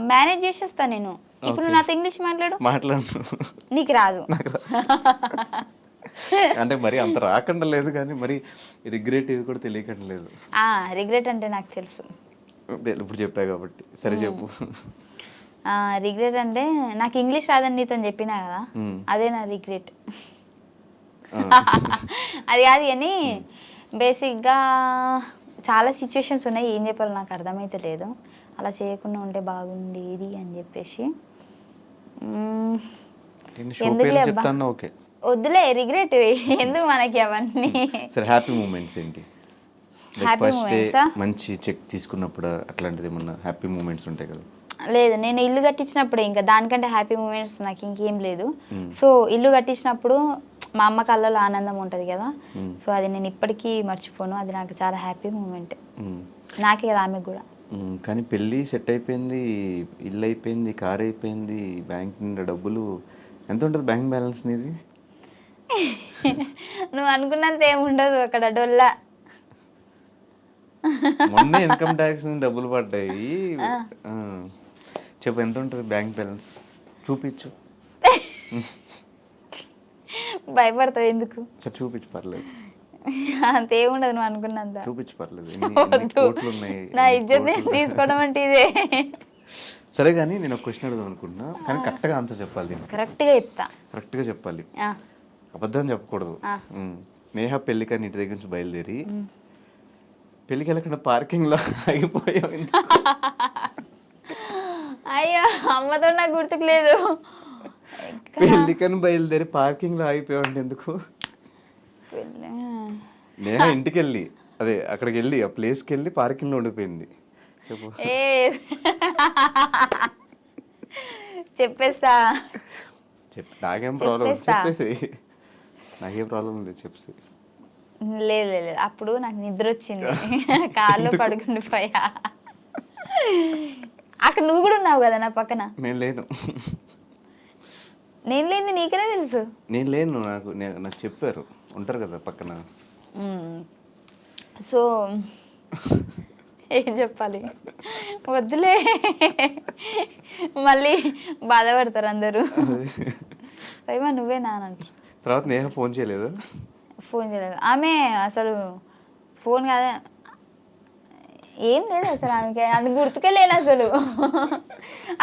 మేనేజ్ చేసేస్తాను. నేను ఇప్పుడు నాతో ఇంగ్లీష్ మాట్లాడు. నీకు రాదు. అంటే మరి అంత రాకుండా లేదు కానీ మరి రిగ్రెట్ ఇవి కూడా తెలియకుండా లేదు. రిగ్రెట్ అంటే నాకు తెలుసు, ఇప్పుడు చెప్పా కాబట్టి. సరే చెప్పు. రిగ్రెట్ అంటే నాకు ఇంగ్లీష్ రాదని నీతో చెప్పినా కదా, అదే నా రిగ్రెట్. అది కాదు కానీ బేసిక్గా చాలా సిచ్యువేషన్స్ ఉన్నాయి, ఏం చెప్పాలో నాకు అర్థమైతే లేదు. అలా చేయకుండా ఉంటే బాగుండేది అని చెప్పేసి. ఎందుకులే అబ్బా, ఓకే వద్దులే రిగ్రెట్ ఎందుకు మనకి అవన్నీ. సరే, హ్యాపీ మూమెంట్స్ ఏంటి? ఫస్ట్ డే మంచి చెక్ తీసుకున్నప్పుడు అట్లాంటిది ఏమన్నా హ్యాపీ మూమెంట్స్ ఉంటాయి కదా? లేదు, నేను ఇల్లు కట్టించినప్పుడే, ఇంకా దానికంటే హ్యాపీ మూమెంట్స్ నాకు ఇంకేం లేదు. సో ఇల్లు కట్టించినప్పుడు మా అమ్మ కళ్ళలో ఆనందం ఉంటుంది కదా, సో అది నేను ఇప్పటికీ మర్చిపోను. అది నాకు చాలా హ్యాపీ మూమెంట్, నాకే కదా ఆమెకు కూడా. కానీ పెళ్ళి సెట్ అయిపోయింది, ఇల్లు అయిపోయింది, కార్ అయిపోయింది, బ్యాంక్ నిండా డబ్బులు. ఎంత ఉంటుంది బ్యాంక్ బ్యాలెన్స్ నీది? నువ్వు అనుకున్నంత ఏముండదు అక్కడ, డొల్లా. మొన్న ఇన్కమ్ ట్యాక్స్ నుంచి డబ్బులు పడ్డాయి. చెప్పు ఎంత ఉంటుంది బ్యాంక్ బ్యాలెన్స్? చూపించు. భయపడతావు ఎందుకు? చూపించు, పర్లేదు. అంతేముండదు నువ్వు అనుకున్నంత. చూపించు, పర్లేదు. నా ఇజ్జత్ నేను తీసుకోవడం అంటే ఇదే. సరే కానీ నేను ఒక క్వశ్చన్ అడుగుదాం అనుకుంటున్నా, కానీ కరెక్ట్గా ఆన్సర్ చెప్పాలి. కరెక్ట్గా చెప్తా. కరెక్ట్గా చెప్పాలి, అబద్ధం చెప్పకూడదు. నేహ పెళ్ళికని ఇంటి దగ్గర నుంచి బయలుదేరి పెళ్ళికి వెళ్ళకుండా పార్కింగ్లో ఆగిపోయావు. అయ్యో, అమ్మతో నాకు గుర్తుకు లేదు. పెళ్ళికని బయలుదేరి పార్కింగ్లో ఆగిపోయావు అంటే ఎందుకు? నేహ ఇంటికి వెళ్ళి అక్కడికి వెళ్ళి ఆ ప్లేస్కి వెళ్ళి పార్కింగ్లో ఉండిపోయింది. చెప్పు. చెప్పేస్తా. నాకేం ప్రాబ్లం? చెప్పేసి. నాకేం ప్రాబ్లం లేదు, చెప్పేసి. లేదు లేదు, అప్పుడు నాకు నిద్ర వచ్చింది, కార్లో పడుకుండిపోయా. అక్కడ నువ్వు కూడా ఉన్నావు కదా నా పక్కన. నేను లేను. నేను లేని నీకనే తెలుసు. నేను లేను, నాకు చెప్పారు, ఉంటారు కదా పక్కన. సో ఏం చెప్పాలి, వద్దులే, మళ్ళీ బాధపడతారు అందరూ. పైమా నువ్వే నానంటారు. తర్వాత నేహ ఫోన్ చేయలేదు? ఫోన్ చేయలేదు ఆమె, అసలు ఫోన్ కాదా, ఏం లేదు అసలు ఆమెకి, అది గుర్తుకే లేను అసలు.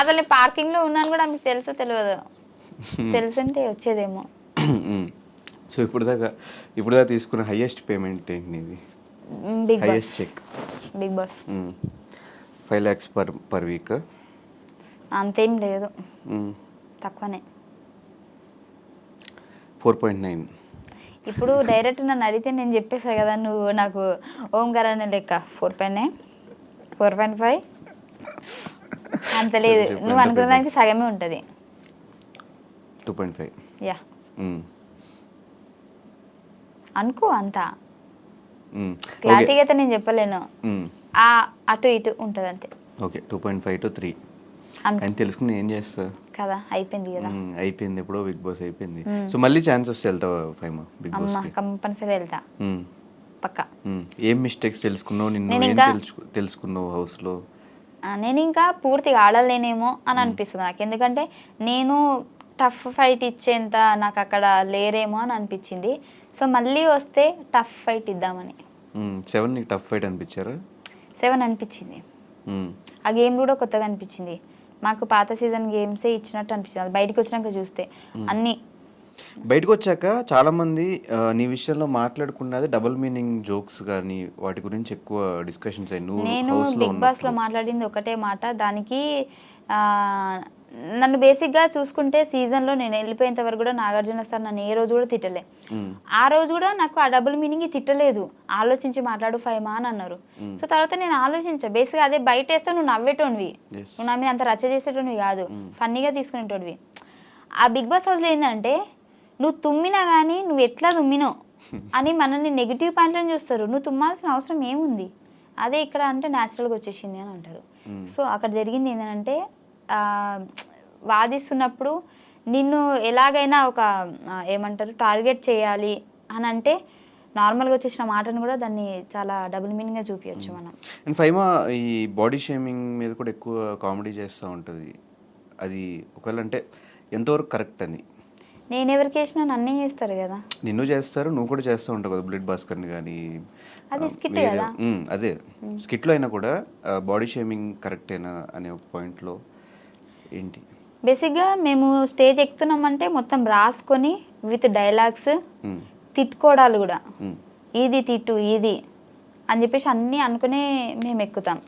అసలు నేను పార్కింగ్లో ఉన్నాను కూడా ఆమెకు తెలుసో తెలియదు, తెలుసుంటే వచ్చేదేమో. సో ఇప్పుడు దాకా తీసుకున్న హైయెస్ట్ పేమెంట్ ఏంటి నీది? Highest cheque? Bigg Boss 5 lakhs per week? అంతేం లేదు, తక్కువనే. 4.9. ఇప్పుడు డైరెక్ట్ నన్ను అడిగితే నేను చెప్పేసా కదా, నువ్వు నాకు ఓంకార్ అనే లెక్క 4.9 4.5 అంత లేదు. నువ్వు అనుకున్న దానికి సగమే ఉంటుంది. 2.5. యా, అనుకో. అంత క్లారిటీగా అయితే నేను చెప్పలేను, అటు ఇటు ఉంటుంది అంతే. ఓకే, 2.5 to 3 అని తెలుసుకుని ఏం చేస్తా కదా, అయిపోయింది కదా. అయిపోయింది, ఎప్పుడో బిగ్ బాస్ అయిపోయింది. సో మళ్ళీ ఛాన్స్ వస్తే వెళ్తావా ఫైమా బిగ్ బాస్? కంపల్సరీ వెళ్తా, పక్కా. ఏం మిస్టేక్స్ తెలుసుకున్నావు, నిన్ను ఏం తెలుసుకున్నావు హౌస్లో? నేను ఇంకా పూర్తిగా ఆడలేనేమో అని అనిపిస్తుంది నాకు, ఎందుకంటే నేను టఫ్ ఫైట్ ఇచ్చేంత నాకు అక్కడ లేరేమో అని అనిపించింది. సో మళ్ళీ వస్తే టఫ్ ఫైట్ ఇద్దామని. 7 నీకు టఫ్ ఫైట్ అనిపించారా? 7 అనిపించింది. ఆ గేమ్ కూడా కొత్తగా అనిపించింది మాకు, పాత సీజన్ గేమ్సే ఇచ్చినట్టు అనిపించింది. అది బయటకు వచ్చినాక చూస్తే అన్నీ బయటకు వచ్చాక చాలామంది నీ విషయంలో మాట్లాడుకున్నది డబుల్ మీనింగ్ జోక్స్ కానీ వాటి గురించి ఎక్కువ డిస్కషన్స్ అయ్యి నువ్వు నేను హౌస్లో బిగ్ బాస్లో ఉన్నప్పుడు. మాట్లాడింది ఒకటే మాట. దానికి ఆ, నన్ను బేసిక్గా చూసుకుంటే సీజన్లో నేను వెళ్ళిపోయేంత వరకు కూడా నాగార్జున సార్ నన్ను ఏ రోజు కూడా తిట్టలే. ఆ రోజు కూడా నాకు ఆ డబుల్ మీనింగ్ తిట్టలేదు. ఆలోచించి మాట్లాడు ఫైమా అని అన్నారు. సో తర్వాత నేను ఆలోచించా. బేసిక్గా అదే బయట వేస్తే నువ్వు నవ్వేటోనివి, నువ్వు నా మీద అంత రచ్చ చేసేటోనివి కాదు, ఫన్నీగా తీసుకునేటోడివి. ఆ బిగ్ బాస్ హౌస్లో ఏంటంటే నువ్వు తుమ్మినా కానీ నువ్వు ఎట్లా తుమ్మినావు అని మనల్ని నెగిటివ్ పాయింట్లను చూస్తారు. నువ్వు తుమ్మాల్సిన అవసరం ఏముంది, అదే ఇక్కడ అంటే న్యాచురల్గా వచ్చేసింది అని అంటారు. సో అక్కడ జరిగింది ఏంటంటే వాదిస్తున్నప్పుడు నిన్ను ఎలాగైనా ఒక ఏమంటారు టార్గెట్ చేయాలి అని అంటే నార్మల్గా వచ్చేసిన మాటను కూడా దాన్ని చాలా డబుల్ మీనింగ్గా చూపించచ్చు మనం. అండ్ ఫైమా ఈ బాడీ షేమింగ్ మీద కూడా ఎక్కువ కామెడీ చేస్తూ ఉంటుంది. అది ఒకవేళ అంటే ఎంతవరకు కరెక్ట్ అని? నేను ఎవరికి వేసినా నన్నే చేస్తారు కదా. నిన్ను చేస్తారు, నువ్వు కూడా చేస్తూ ఉంటావు కదా బుల్లెట్ భాస్కర్ని కానీ. అది స్కిట్ కదా. అదే స్కిట్లో అయినా కూడా బాడీ షేమింగ్ కరెక్టేనా అనే ఒక పాయింట్లో ఏంటి? బేసిక్గా మేము స్టేజ్ ఎక్కుతున్నామంటే మొత్తం రాసుకొని విత్ డైలాగ్స్ తిట్టుకోవడాలు కూడా, ఇది తిట్టు ఇది అని చెప్పేసి అన్నీ అనుకునే మేము ఎక్కుతాం.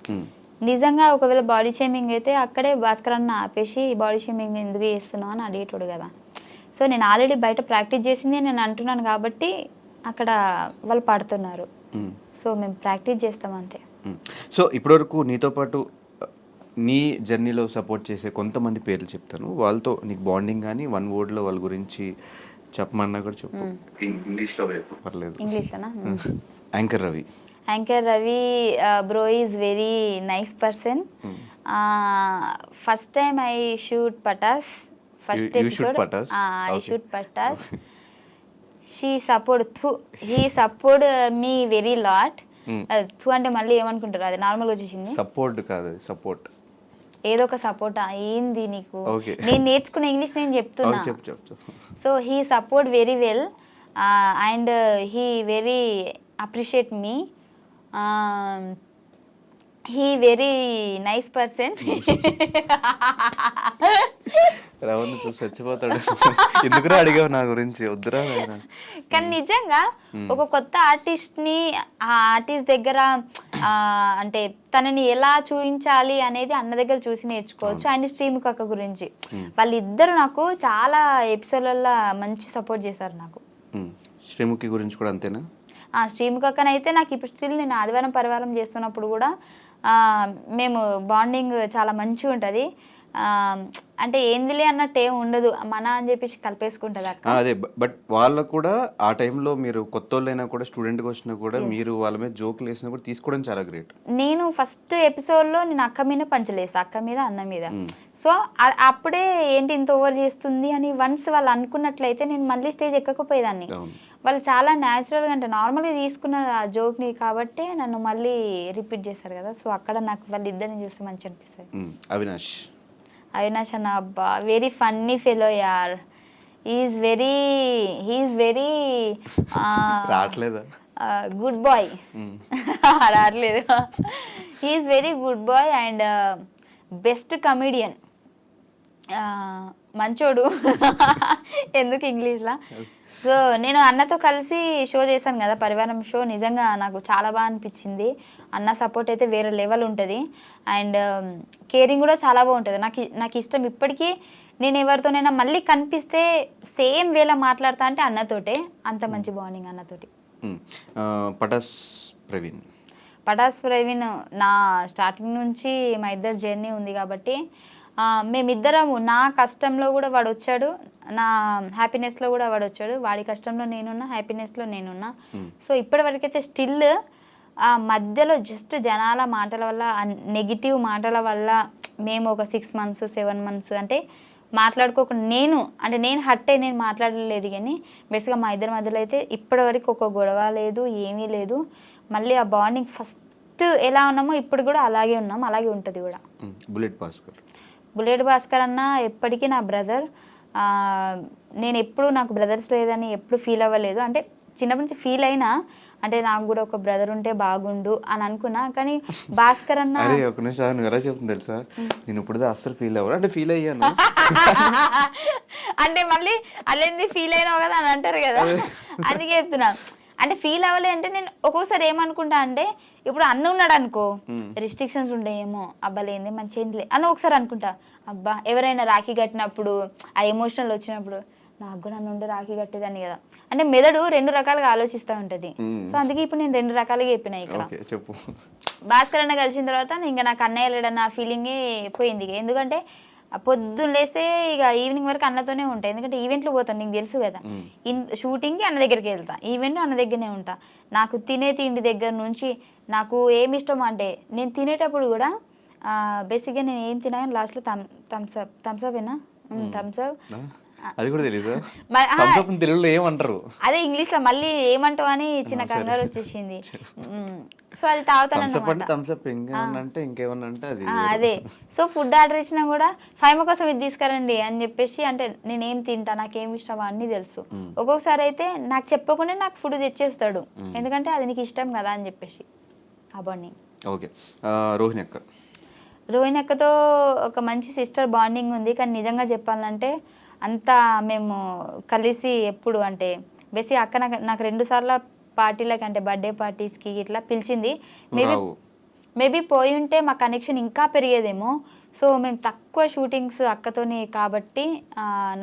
నిజంగా ఒకవేళ బాడీ షేమింగ్ అయితే అక్కడే భాస్కర్ అన్న ఆపేసి బాడీ షేమింగ్ ఎందుకు చేస్తున్నావు అని అడిగేటోడు కదా. సో నేను ఆల్రెడీ బయట ప్రాక్టీస్ చేసింది నేను అంటున్నాను కాబట్టి అక్కడ వాళ్ళు పడుతున్నారు. సో మేము ప్రాక్టీస్ చేస్తాం అంతే. సో ఇప్పటివరకు నీతో పాటు నీ జర్నీలో సపోర్ట్ చేసే కొంతమంది పేర్లు చెప్తాను, వాళ్ళతో నీకు బాండింగ్ కానీ వన్ వర్డ్లో వాళ్ళ గురించి చెప్పమన్నా కూడా చెప్పు. ఇంగ్లీష్లో పర్లేదు. ఇంగ్లీష్లోనా? Anchor Ravi. Anchor Ravi bro is very nice person. First time I shoot Patas, first episode I shoot Patas. he support me very lot. థూ అంటే మళ్ళీ ఏమనుకుంటారు, అది నార్మల్గా వచ్చేసింది. సపోర్ట్ కాదు, సపోర్ట్ ఏదో ఒక సపోర్ట్ ఏంది నీకు, నేను నేర్చుకున్న ఇంగ్లీష్ నేను చెప్తున్నా. So he support very well and he very appreciate me. He very nice person. Ravan చూసి చచ్చిపోతాడు. ఎందుకురా అడిగావు నా గురించి, వద్దురా. కానీ నిజంగా ఒక కొత్త ఆర్టిస్ట్ని ఆ ఆర్టిస్ట్ దగ్గర అంటే తనని ఎలా చూపించాలి అనేది అన్న దగ్గర చూసి నేర్చుకోవచ్చు. అండ్ శ్రీముఖి అక్క గురించి వాళ్ళిద్దరు నాకు చాలా ఎపిసోడ్లలో మంచి సపోర్ట్ చేశారు నాకు. శ్రీముఖి గురించి కూడా అంతేనా? శ్రీముఖి అక్కనైతే నాకు ఇప్పుడు స్టిల్ నేను ఆదివారం పరివారం చేస్తున్నప్పుడు కూడా మేము బాండింగ్ చాలా మంచిగా ఉంటుంది. అంటే ఏందిలే అన్నట్టు ఏం ఉండదు, మన అని చెప్పేసి కలిపేసుకుంటుంది అక్క. అదే బట్ వాళ్ళకు కూడా ఆ టైంలో మీరు కొత్త వాళ్ళైనా కూడా స్టూడెంట్గా వచ్చినా కూడా మీరు వాళ్ళ మీద జోకులు వేసినా కూడా తీసుకోవడం చాలా గ్రేట్. నేను ఫస్ట్ ఎపిసోడ్లో నేను అక్క మీద పంచలేసా, అక్క మీద అన్న మీద. సో అప్పుడే ఏంటి ఇంత ఓవర్ చేస్తుంది అని వన్స్ వాళ్ళు అనుకున్నట్లయితే నేను మళ్ళీ స్టేజ్ ఎక్కకపోయేదాన్ని. వాళ్ళు చాలా న్యాచురల్గా అంటే నార్మల్గా తీసుకున్న ఆ జోక్ని కాబట్టి నన్ను మళ్ళీ రిపీట్ చేశారు కదా. సో అక్కడ నాకు వాళ్ళు ఇద్దరిని చూస్తే మంచి అనిపిస్తుంది. అవినాష్ అన్న అబ్బా వెరీ ఫన్నీ ఫెలో యార్. హీఈస్ వెరీ రావట్లేదా? Good boy. రావట్లేదు. He is very good boy and best comedian. మంచోడు. ఎందుకు ఇంగ్లీష్లా. సో నేను అన్నతో కలిసి షో చేశాను కదా, పరివారం షో. నిజంగా నాకు చాలా బాగా అనిపించింది. అన్న సపోర్ట్ అయితే వేరే లెవెల్ ఉంటుంది అండ్ కేరింగ్ కూడా చాలా బాగుంటుంది. నాకు ఇష్టం ఇప్పటికీ. నేను ఎవరితోనైనా మళ్ళీ కనిపిస్తే సేమ్ వేలా మాట్లాడతా అంటే అన్నతోటే. అంత మంచి బాండింగ్ అన్నతోటి. పటాస్ ప్రవీణ్ నా స్టార్టింగ్ నుంచి మా ఇద్దరు జర్నీ ఉంది కాబట్టి మేమిద్దరము, నా కష్టంలో కూడా వాడు వచ్చాడు, నా హ్యాపీనెస్లో కూడా వాడు వచ్చాడు. వాడి కష్టంలో నేనున్నా, హ్యాపీనెస్లో నేనున్నా. సో ఇప్పటి వరకైతే స్టిల్ ఆ మధ్యలో జస్ట్ జనాల మాటల వల్ల, నెగిటివ్ మాటల వల్ల మేము ఒక 6 months 7 months అంటే మాట్లాడుకోకుండా నేను హట్ అయ్యి నేను మాట్లాడలేదు. కానీ బేసిక్గా మా ఇద్దరి మధ్యలో అయితే ఇప్పటివరకు ఒక గొడవ లేదు, ఏమీ లేదు. మళ్ళీ ఆ బాండింగ్ ఫస్ట్ ఎలా ఉన్నామో ఇప్పుడు కూడా అలాగే ఉన్నాం, అలాగే ఉంటుంది కూడా. బుల్లెట్ భాస్కర్ అన్న ఎప్పటికీ నా బ్రదర్. నేను ఎప్పుడు నాకు బ్రదర్స్ లేదని ఎప్పుడు ఫీల్ అవ్వలేదు. అంటే చిన్నప్పటి నుంచి ఫీల్ అయినా అంటే నాకు కూడా ఒక బ్రదర్ ఉంటే బాగుండు అని అనుకున్నా. కానీ భాస్కర్ అన్న అరే ఒక నిమిషం నువ్వు ఎలా చెప్తుంది తెలుసా, నేను ఇప్పుడు అస్సలు ఫీల్ అవ్వరు అంటే ఫీల్ అయ్యాను. అంటే మళ్ళీ అల్లేంది ఫీల్ అయినావు కదా అని అంటారు కదా, అందుకే చెప్తున్నా. అంటే ఫీల్ అవ్వలే అంటే నేను ఒక్కోసారి ఏమనుకుంటా అంటే ఇప్పుడు అన్న ఉన్నాడు అనుకో, రిస్ట్రిక్షన్స్ ఉండేమో, అబ్బాలేంది మంచి ఏంటిలే అని ఒకసారి అనుకుంటా. అబ్బా ఎవరైనా రాఖీ కట్టినప్పుడు ఆ ఎమోషనల్ వచ్చినప్పుడు నాకు కూడా అన్న ఉండే రాఖీ కట్టేదాన్ని కదా, అంటే మెదడు 2 రకాలుగా ఆలోచిస్తూ ఉంటుంది. సో అందుకే ఇప్పుడు నేను 2 రకాలుగా చెప్పిన ఇక్కడ. చెప్పు. భాస్కర్ అన్న కలిసిన తర్వాత ఇంకా నాకు అన్నయ్య లేడన్న ఫీలింగే పోయింది. ఎందుకంటే పొద్దున్న లేస్తే ఇక ఈవినింగ్ వరకు అన్నతోనే ఉంటాయి. ఎందుకంటే ఈవెంట్లు పోతాను, నీకు తెలుసు కదా, షూటింగ్కి అన్న దగ్గరికి వెళ్తా, ఈవెంట్ అన్న దగ్గరనే ఉంటా. నాకు తినే తిండి దగ్గర నుంచి నాకు ఏమి ఇష్టం అంటే నేను తినేటప్పుడు కూడా బేసిక్గా నేను ఏం తినా కానీ లాస్ట్లో థమ్స్అప్ ఏనా థమ్స్అప్ అది కూడా తెలీదు తెలుగులో ఏమంటారు, అదే ఇంగ్లీష్ లో మళ్ళీ ఏమంటావు అని చిన్న కంగారు వచ్చేసింది. సో అది తాగుతాను అదే. సో ఫుడ్ ఆర్డర్ ఇచ్చినా కూడా ఫైమ కోసం ఇది తీసుకురండి అని చెప్పేసి, అంటే నేనేం తింటా నాకేం ఇష్టం అన్నీ తెలుసు. ఒక్కొక్కసారి అయితే నాకు చెప్పకుండా నాకు ఫుడ్ తెచ్చేస్తాడు, ఎందుకంటే అది నీకు ఇష్టం కదా అని చెప్పేసి. అవన్నీ ఓకే. రోహిణి అక్కతో ఒక మంచి సిస్టర్ బాండింగ్ ఉంది. కానీ నిజంగా చెప్పాలంటే అంతా మేము కలిసి ఎప్పుడు అంటే బేసిక్ అక్క నాకు 2 సార్లు పార్టీలకి అంటే బర్త్డే పార్టీస్కి ఇట్లా పిలిచింది. మేబీ పోయి ఉంటే మా కనెక్షన్ ఇంకా పెరిగేదేమో. సో మేము తక్కువ షూటింగ్స్ అక్కతోనే కాబట్టి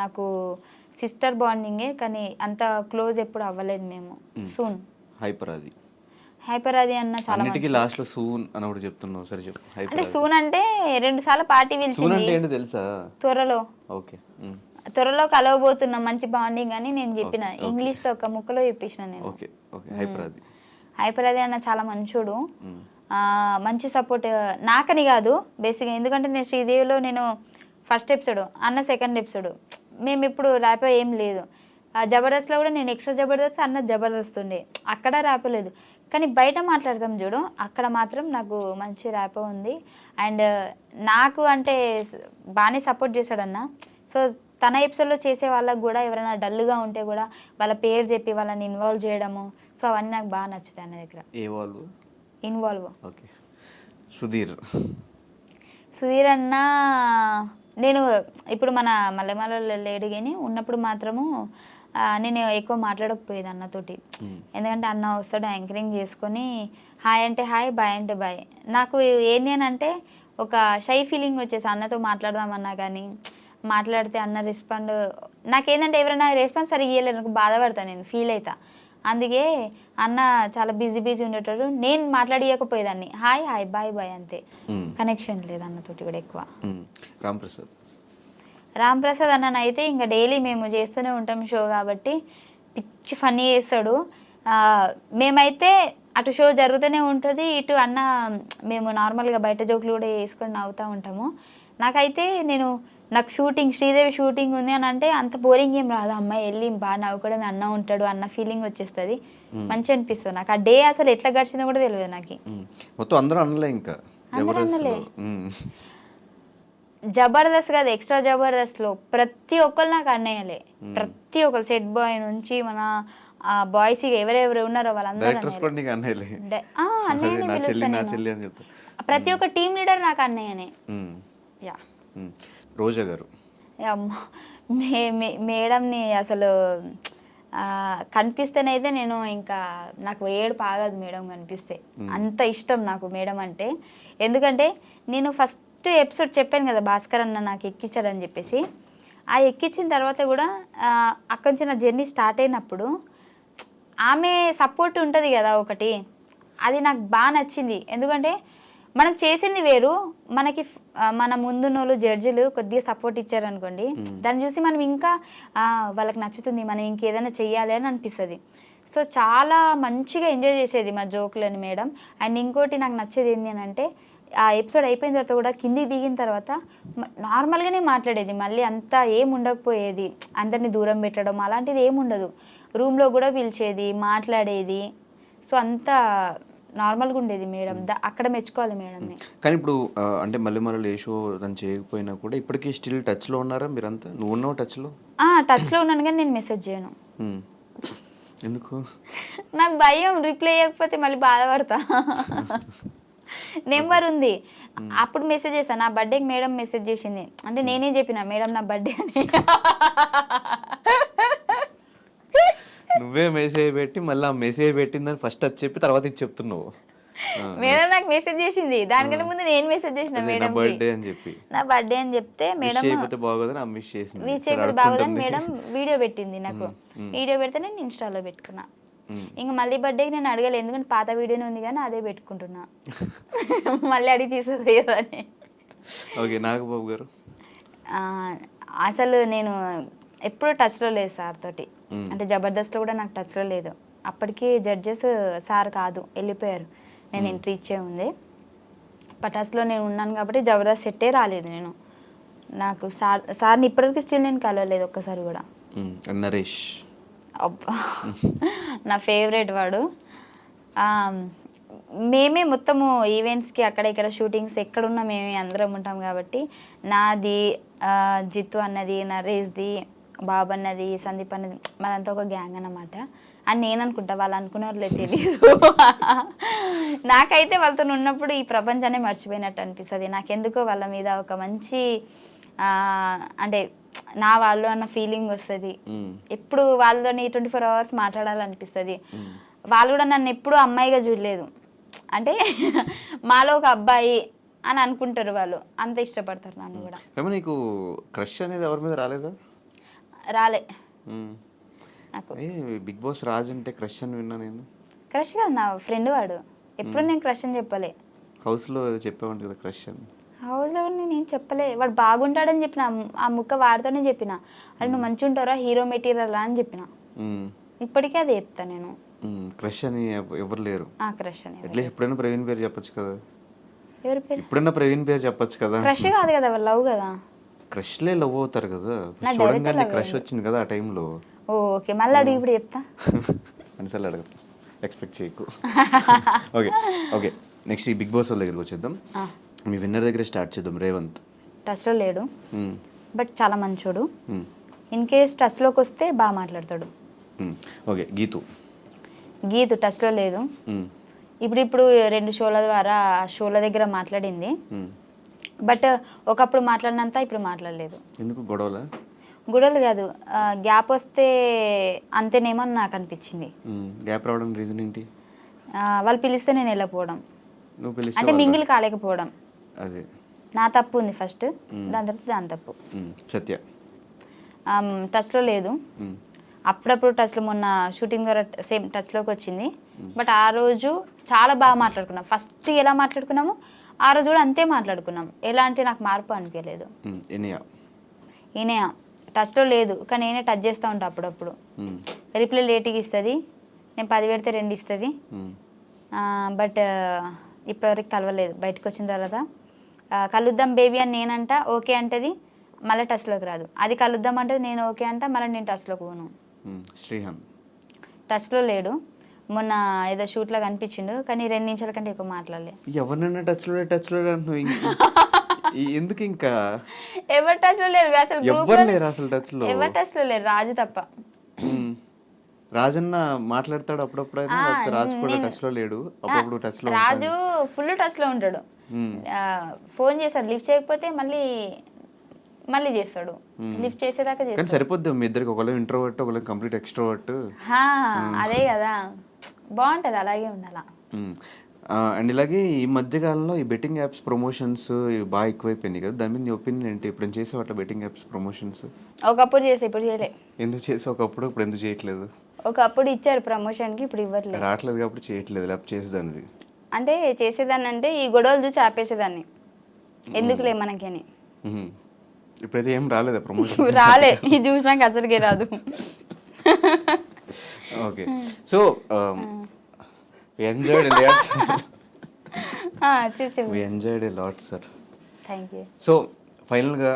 నాకు సిస్టర్ బాండింగే, కానీ అంత క్లోజ్ ఎప్పుడు అవ్వలేదు మేము. సూన్ హైపర్ అది అన్న చాలా లాస్ట్ లో సూన్ అని ఒకటి చెప్తున్నావు, సరే చెప్పు. అంటే సూన్ అంటే 2 సార్లు పార్టీ పిలిచింది తెలుసా, త్వరలో. ఓకే. త్వరలో కలవబోతున్నా మంచి బాండింగ్ అని నేను చెప్పిన, ఇంగ్లీష్ లో ఒక ముక్కలో చెప్పేసిన నేను. హైపర్ అది అన్న చాలా మంచోడు, మంచి సపోర్ట్ నాకని కాదు బేసిక్గా. ఎందుకంటే నేను శ్రీదేవిలో నేను ఫస్ట్ ఎపిసోడ్, అన్న సెకండ్ ఎపిసోడ్, మేము ఇప్పుడు ర్యాపో ఏం లేదు. జబర్దస్త్లో కూడా నేను ఎక్స్ట్రా జబర్దస్త్, అన్న జబర్దస్త్ ఉండే, అక్కడ ర్యాపో లేదు. కానీ బయట మాట్లాడతాం చూడు, అక్కడ మాత్రం నాకు మంచి ర్యాపో ఉంది. అండ్ నాకు అంటే బాగానే సపోర్ట్ చేశాడు అన్న. సో తన ఎపిసోడ్లో చేసే వాళ్ళకు కూడా ఎవరైనా డల్గా ఉంటే కూడా వాళ్ళ పేరు చెప్పి వాళ్ళని ఇన్వాల్వ్ చేయడము, సో అవన్నీ నాకు బాగా నచ్చుతాయి అన్న దగ్గర. ఇన్వాల్వ్. సుధీర్ అన్న నేను ఇప్పుడు మన మల్లెమాలలో లేడు కానీ ఉన్నప్పుడు మాత్రము నేను ఎక్కువ మాట్లాడకపోయేది అన్నతోటి. ఎందుకంటే అన్న వస్తాడు యాంకరింగ్ చేసుకొని హాయ్ అంటే హాయ్, బాయ్ అంటే బాయ్. నాకు ఏంది అని అంటే ఒక షై ఫీలింగ్ వచ్చేసి అన్నతో మాట్లాడదామన్నా కానీ మాట్లాడితే అన్న రెస్పాండ్, నాకేంటంటే ఎవరైనా రెస్పాన్స్ సరిగ్గా ఇవ్వలేదు నాకు బాధపడతాను, నేను ఫీల్ అవుతా. అందుకే అన్న చాలా బిజీ ఉండేటప్పుడు నేను మాట్లాడియకపోయేదాన్ని, హాయ్ హాయ్ బాయ్ బాయ్ అంతే, కనెక్షన్ లేదు అన్నతోటి కూడా ఎక్కువ. రామ్ ప్రసాద్ అన్న అయితే ఇంకా డైలీ మేము చేస్తూనే ఉంటాం షో కాబట్టి పిచ్చి ఫన్నీ చేస్తాడు. మేమైతే అటు షో జరుగుతూనే ఉంటుంది, ఇటు అన్న మేము నార్మల్గా బయట జోకులు కూడా వేసుకొని నవ్వుతూ ఉంటాము. నాకైతే నాకు షూటింగ్ శ్రీదేవి షూటింగ్ ఉంది అని అంటే అంత బోరింగ్ ఏం రాదు, అమ్మాయి వెళ్ళి బాగా నవ్వుకోవడం, అన్న ఉంటాడు అన్న ఫీలింగ్ వచ్చేస్తుంది, మంచి అనిపిస్తుంది నాకు. ఆ డే అసలు ఎట్లా గడిచిందో కూడా తెలియదు నాకు. అందరూ అనలే, జబర్దస్త్ కాదు ఎక్స్ట్రా జబర్దస్త్లో ప్రతి ఒక్కరు నాకు అన్నయ్యలే, ప్రతి ఒక్కరు సెట్ బాయ్ నుంచి మన బాయ్స్ ఎవరెవరు ఉన్నారో వాళ్ళందరూ ప్రతి ఒక్క టీమ్ లీడర్ నాకు అన్నయ్యనే. యా రోజా గారు మేడంని అసలు కనిపిస్తేనైతే నేను ఇంకా నాకు ఏడుపు ఆగదు మేడం కనిపిస్తే, అంత ఇష్టం నాకు మేడం అంటే. ఎందుకంటే నేను ఫస్ట్ ఎపిసోడ్ చెప్పాను కదా భాస్కర్ అన్న నాకు ఎక్కించాడని చెప్పేసి, ఆ ఎక్కించిన తర్వాత కూడా అక్కడి నుంచి నా జర్నీ స్టార్ట్ అయినప్పుడు ఆమె సపోర్ట్ ఉంటుంది కదా ఒకటి, అది నాకు బాగా నచ్చింది. ఎందుకంటే మనం చేసింది వేరు, మనకి మన ముందున్నోళ్ళు జడ్జిలు కొద్దిగా సపోర్ట్ ఇచ్చారనుకోండి, దాన్ని చూసి మనం ఇంకా వాళ్ళకి నచ్చుతుంది, మనం ఇంకేదైనా చెయ్యాలి అని అనిపిస్తుంది. సో చాలా మంచిగా ఎంజాయ్ చేసేది మా జోకులని మేడం. అండ్ ఇంకోటి నాకు నచ్చేది ఏంటి అని అంటే ఆ ఎపిసోడ్ అయిపోయిన తర్వాత కూడా కిందికి దిగిన తర్వాత నార్మల్గానే మాట్లాడేది, మళ్ళీ అంతా ఏం ఉండకపోయేది, అందరినీ దూరం పెట్టడం అలాంటిది ఏముండదు. రూమ్లో కూడా పిలిచేది, మాట్లాడేది. సో అంతా నార్మల్గా ఉండేది మేడం, అక్కడ మెచ్చుకోవాలి మేడంని. కానీ ఇప్పుడు అంటే మళ్ళీ ఏ షో తను చేయకపోయినా కూడా ఇప్పటికీ స్టిల్ టచ్లో ఉన్నారా మీరంతా? నువ్వు ఉన్నావు టచ్లో? టచ్లో ఉన్నాను కానీ నేను మెసేజ్ చేయను. ఎందుకు? నాకు భయం రిప్లై ఇవ్వకపోతే మళ్ళీ బాధపడతా. నెంబర్ ఉంది, అప్పుడు మెసేజ్ చేశాను. నా బర్త్డేకి మేడం మెసేజ్ చేసింది, అంటే నేనే చెప్పిన మేడం నా బర్త్డే అని. నువ్వే మెసేజ్ పెట్టి మళ్ళీ ఆ మెసేజ్ పెట్టిందని ఫస్ట్ అది చెప్పి తర్వాత ఇది చెప్తున్నావు. మేడం నాకు మెసేజ్ చేసింది, దానికంటే ముందు నేను మెసేజ్ చేసిన మేడం బర్త్డే అని చెప్పి, నా బర్త్డే అని చెప్తే మేడం బాగోదని ఆ మిస్ చేసింది. విష్ చేయకపోతే బాగోదని మేడం వీడియో పెట్టింది నాకు. వీడియో పెడితే నేను ఇన్స్టాలో పెట్టుకున్నా. ఇంకా మళ్ళీ బర్త్డేకి నేను అడగలేదు, ఎందుకంటే పాత వీడియోనే ఉంది కానీ అదే పెట్టుకుంటున్నా. మళ్ళీ అడిగి తీసేది అని. ఓకే, నాగబాబు గారు అసలు నేను ఎప్పుడు టచ్లో లేదు సార్ తోటి, అంటే జబర్దస్త్లో కూడా నాకు టచ్లో లేదు. అప్పటికి జడ్జెస్ సార్ కాదు, వెళ్ళిపోయారు. నేను ఎంట్రీ ఇచ్చే ఉంది. పటాస్లో నేను ఉన్నాను కాబట్టి జబర్దస్త్ సెట్టే రాలేదు నేను. నాకు సార్ని ఇప్పటివరకు స్టిల్ నేను కలవలేదు ఒక్కసారి కూడా. నరేష్ అబ్బా, నా ఫేవరెట్ వాడు. మేమే మొత్తము ఈవెంట్స్కి అక్కడ ఇక్కడ షూటింగ్స్ ఎక్కడున్నా మేమే అందరం ఉంటాం కాబట్టి నాది, జిత్తు అన్నది, నరేష్ది, బాబు అన్నది, సందీప్ అన్నది, మాదంతా ఒక గ్యాంగ్ అన్నమాట అని నేను అనుకుంటా. వాళ్ళు అనుకునేవాళ్ళే తెలియదు. నాకైతే వాళ్ళతో ఉన్నప్పుడు ఈ ప్రపంచాన్ని మర్చిపోయినట్టు అనిపిస్తుంది. నాకెందుకో వాళ్ళ మీద ఒక మంచి అంటే నా వాళ్ళు అన్న ఫీలింగ్ వస్తుంది. ఎప్పుడు వాళ్ళతోని 24 hours మాట్లాడాలనిపిస్తుంది. వాళ్ళు కూడా నన్ను ఎప్పుడు అమ్మాయిగా చూడలేదు, అంటే మాలో ఒక అబ్బాయి అని అనుకుంటారు వాళ్ళు, అంత ఇష్టపడతారు నన్ను కూడా. నీకు క్రష్ అనేది ఎవరి మీద రాలేదా? రాలే నాకు. బిగ్ బాస్ రాజ్ అంటే క్రష్ అని విన్నా నేను. క్రష్ కాదు, నా ఫ్రెండ్ వాడు. ఎప్పుడు నేను క్రష్ అని చెప్పలే. హౌస్లో చెప్పేవాడు కదా క్రష్ అని. హౌస్లో నేను చెప్పలే. వాడు బాగుంటాడని చెప్పిన, ఆ ముక్క వాడితోనే చెప్పిన. అది నువ్వు మంచిగా ఉంటారా, హీరో మెటీరియల్ అని చెప్పిన. ఇప్పటికీ అదే చెప్తా నేను. క్రష్ అని ఎవరు లేరు. క్రష్ అని అట్లీస్ట్ ఎప్పుడైనా ప్రవీణ్ పేరు చెప్పొచ్చు కదా. ఎవరి పేరు? ఎప్పుడైనా ప్రవీణ్ పేరు చెప్పొచ్చు కదా. క్రష్ కాదు కదా, లవ్ కదా. క్రష్లే లవ్ అవుతారు కదా. చూడంగానే క్రష్ వచ్చింది కదా ఆ టైంలో. ఓకే, మళ్ళీ అడుగు, ఇప్పుడు చెప్తా. అనిసార్లు అడగదు, ఎక్స్పెక్ట్ చేయకు. ఓకే ఓకే, నెక్స్ట్ ఈ బిగ్ బాస్ వాళ్ళ దగ్గరికి వచ్చేద్దాం. మీ విన్నర్ దగ్గర స్టార్ట్ చేద్దాం. రేవంత్ టచ్లో లేడు, బట్ చాలా మంచోడు. ఇన్ కేస్ టచ్లోకి వస్తే బాగా మాట్లాడతాడు. ఓకే, గీతు టచ్లో లేదు. ఇప్పుడు 2 షోల ద్వారా షోల దగ్గర మాట్లాడింది, బట్ ఒకప్పుడు మాట్లాడినంత ఇప్పుడు మాట్లాడలేదు. ఎందుకు? గొడవలు కాదు, గ్యాప్ వస్తే అంతేనేమో అని నాకు అనిపించింది. గ్యాప్ రావడం రీజన్ ఏంటి? వాళ్ళు పిలిస్తే నేను వెళ్ళకపోవడం, అంటే మింగిల్ కాలేకపోవడం. అదే నా తప్పు ఉంది ఫస్ట్, దాని తర్వాత దాని తప్పు. సత్య టచ్లో లేదు. అప్పుడప్పుడు టచ్లో, మొన్న షూటింగ్ ద్వారా సేమ్ టచ్లోకి వచ్చింది. బట్ ఆ రోజు చాలా బాగా మాట్లాడుకున్నాం. ఫస్ట్ ఎలా మాట్లాడుకున్నాము ఆ రోజు కూడా అంతే మాట్లాడుకున్నాం. ఎలా అంటే నాకు మార్పు అనిపించలేదు. ఈయన టచ్లో లేదు, కానీ నేనే టచ్ చేస్తూ ఉంటాను అప్పుడప్పుడు. రిప్లై లేట్గా ఇస్తుంది, నేను 10 పెడితే 2 ఇస్తుంది. బట్ ఇప్పటివరకు కలవలేదు. బయటకు వచ్చిన తర్వాత కలుద్దాం బేబీ అని నేనంట, ఓకే అంటది, మళ్ళీ టచ్లోకి రాదు. అది కలుద్దాం అంటే నేను ఓకే అంట, మళ్ళీ నేను టచ్లోకి పోను. శ్రీహాన్ టచ్లో లేడు. మొన్న ఏదో షూట్లో కనిపించిండు, కానీ 2 నిమిషాల కంటే ఎక్కువ మాట్లాడలే. ఎవరినైనా టచ్లో ఎందుకు? ఇంకా ఎవరు టచ్లో లేరు అసలు, ఎవరు లేరు అసలు టచ్లో. ఎవరు టచ్లో లేరు, రాజు తప్ప. రాజన్న మాట్లాడతాడు అప్పుడప్పుడు, రాజు కూడా టచ్లో లేడు. అప్పుడప్పుడు టచ్లో. రాజు ఫుల్ టచ్లో ఉంటాడు. ఫోన్ చేస్తాడు, లిఫ్ట్ చేయకపోతే మళ్ళీ చేస్తాడు. లిఫ్ట్ చేసేదాకా చేస్తాడు. సరిపోద్ది మీ ఇద్దరికి, ఒకళ్ళు ఇంట్రోవర్ట్, ఒకళ్ళు కంప్లీట్ ఎక్స్ట్రోవర్ట్. అదే కదా, బాగుంటది, అలాగే ఉండాల. అండ్ ఇలాగే ఈ మధ్యకాలంలో ఈ బెట్టింగ్ యాప్స్ ప్రమోషన్స్ బాగా ఎక్కువైపోయినాయి కదా, దాని మీద నీ ఒపీనియన్ ఏంటి? ఇప్పుడు చేసావు అట్లా బెట్టింగ్ యాప్స్ ప్రమోషన్స్? ఒకప్పుడు చేసా, ఇప్పుడు చేయలే. ఎందుకు చేసావు ఒకప్పుడు, ఇప్పుడు ఎందుకు చేయట్లేదు? ఒకప్పుడు ఇచ్చారు ప్రమోషన్కి, ఇప్పుడు ఇవ్వట్లేదు. రావట్లేదు కాబట్టి చేయట్లేదు, లేకపోతే చేసేదాన్ని. అంటే చేసేదాన్ని అంటే ఈ గొడవలు చూసి ఆపేసేదాన్ని, ఎందుకులే మనకి అని. ఇప్పుడైతే ఏం రాలేదా ప్రమోషన్? రాలే, ఇది చూసినాక అసలుకే రాదు. Okay, so we enjoyed a lot, sir. We enjoyed a lot, sir. Thank you. So ఫైనల్గా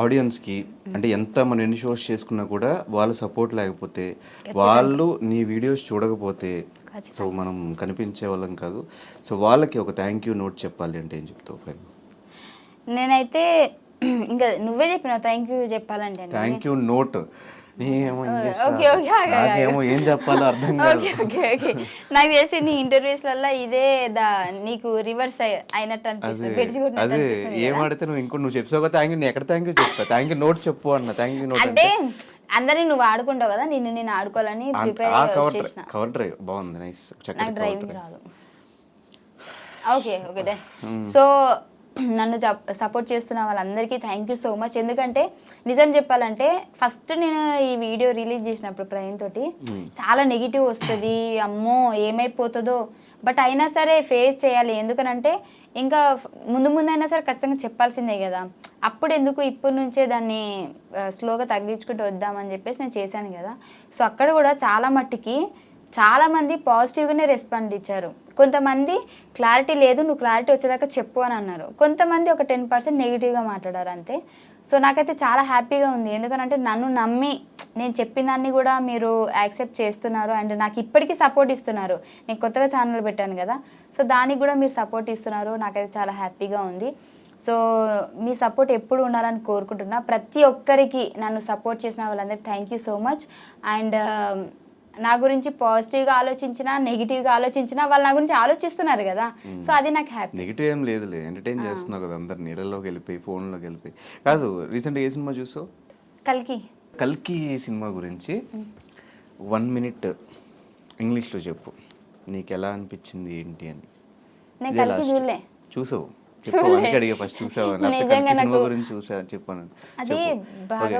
ఆడియన్స్కి, అంటే ఎంత మనం ఎన్ని షోస్ చేసుకున్నా కూడా వాళ్ళ సపోర్ట్ లేకపోతే, వాళ్ళు నీ వీడియోస్ చూడకపోతే, సో మనం కనిపించే వాళ్ళం కాదు. సో వాళ్ళకి ఒక థ్యాంక్ యూ నోట్ చెప్పాలి అంటే ఏం చెప్తావు ఫైనల్? నేనైతే ఇంకా నువ్వే చెప్పినావు థ్యాంక్ యూ చెప్పాలంటే. థ్యాంక్ యూ నోట్ నేనేమో ఇంగ్లీష్ ఓకే రాదు. ఓకే ఆగు, ఆగు, నాకేమో ఏం చెప్పాలో అర్థం కాదు. ఓకే ఓకే ఓకే నాకు తెలిసి నీ ఇంటర్వ్యూస్లలో ఇదే నీకు రివర్స్ అయినట్టు అనిపిస్తుంది, బెడ్స్ కొట్టినట్టు అదే అనిపిస్తుంది ఏం కదా. అడిగితే నువ్వు చెప్పావు కదా థ్యాంక్ యూ, నేను ఎక్కడ థ్యాంక్ యూ చెప్తా, థ్యాంక్ యూ నోట్ చెప్పు అన్న, థ్యాంక్ యూ నోట్ అంటే అందరినీ నువ్వు ఆడుకుంటావు కదా, నేను ఆడుకోవాలని ప్రిపేర్ చేసిన. కవర్ డ్రైవ్ బాగుంది, నైస్, నాకు చక్కటి డ్రైవింగ్ రాదు. ఓకే ఓకే సో నన్ను సపోర్ట్ చేస్తున్న వాళ్ళందరికీ థ్యాంక్ యూ సో మచ్. ఎందుకంటే నిజం చెప్పాలంటే ఫస్ట్ నేను ఈ వీడియో రిలీజ్ చేసినప్పుడు ప్రవీణ్ తోటి చాలా నెగిటివ్ వస్తుంది, అమ్మో ఏమైపోతుందో, బట్ అయినా సరే ఫేస్ చేయాలి. ఎందుకనంటే ఇంకా ముందు అయినా సరే ఖచ్చితంగా చెప్పాల్సిందే కదా. అప్పుడు ఎందుకు ఇప్పటి నుంచే దాన్ని స్లోగా తగ్గించుకుంటూ వద్దామని చెప్పేసి నేను చేశాను కదా. సో అక్కడ కూడా చాలా మట్టికి చాలామంది పాజిటివ్గానే రెస్పాండ్ ఇచ్చారు. కొంతమంది క్లారిటీ లేదు, నువ్వు క్లారిటీ వచ్చేదాకా చెప్పు అని అన్నారు. కొంతమంది ఒక 10% నెగిటివ్గా మాట్లాడారు అంతే. సో నాకైతే చాలా హ్యాపీగా ఉంది, ఎందుకంటే నన్ను నమ్మి నేను చెప్పిన దాన్ని కూడా మీరు యాక్సెప్ట్ చేస్తున్నారు అండ్ నాకు ఇప్పటికీ సపోర్ట్ ఇస్తున్నారు. నేను కొత్తగా ఛానల్ పెట్టాను కదా, సో దానికి కూడా మీరు సపోర్ట్ ఇస్తున్నారు, నాకైతే చాలా హ్యాపీగా ఉంది. సో మీ సపోర్ట్ ఎప్పుడు ఉండాలని కోరుకుంటున్నా. ప్రతి ఒక్కరికి నన్ను సపోర్ట్ చేసిన వాళ్ళందరికీ thank you so much. And నా గురించి పాజిటివ్గా ఆలోచించినా నెగిటివ్గా ఆలోచించినా వాళ్ళు నా గురించి ఆలోచిస్తున్నారు కదా, సో అది నాకు హ్యాపీ. నెగిటివ్ ఏం లేదులే, ఎంటర్టైన్ చేస్తున్నావు కదా అందరు, నీళ్ళలోకి వెళ్ళిపోయి ఫోన్లోకి వెళ్ళిపోయి. కాదు, రీసెంట్గా ఏ సినిమా చూసావు? కల్కి సినిమా గురించి 1 minute ఇంగ్లీష్లో చెప్పు, నీకు ఎలా అనిపించింది ఏంటి అని. నేను కల్కి చూడలే. చూసావు? చెప్పు, అందుకే అడిగా ఫస్ట్ చూసావు సినిమా గురించి చూసా చెప్పాను.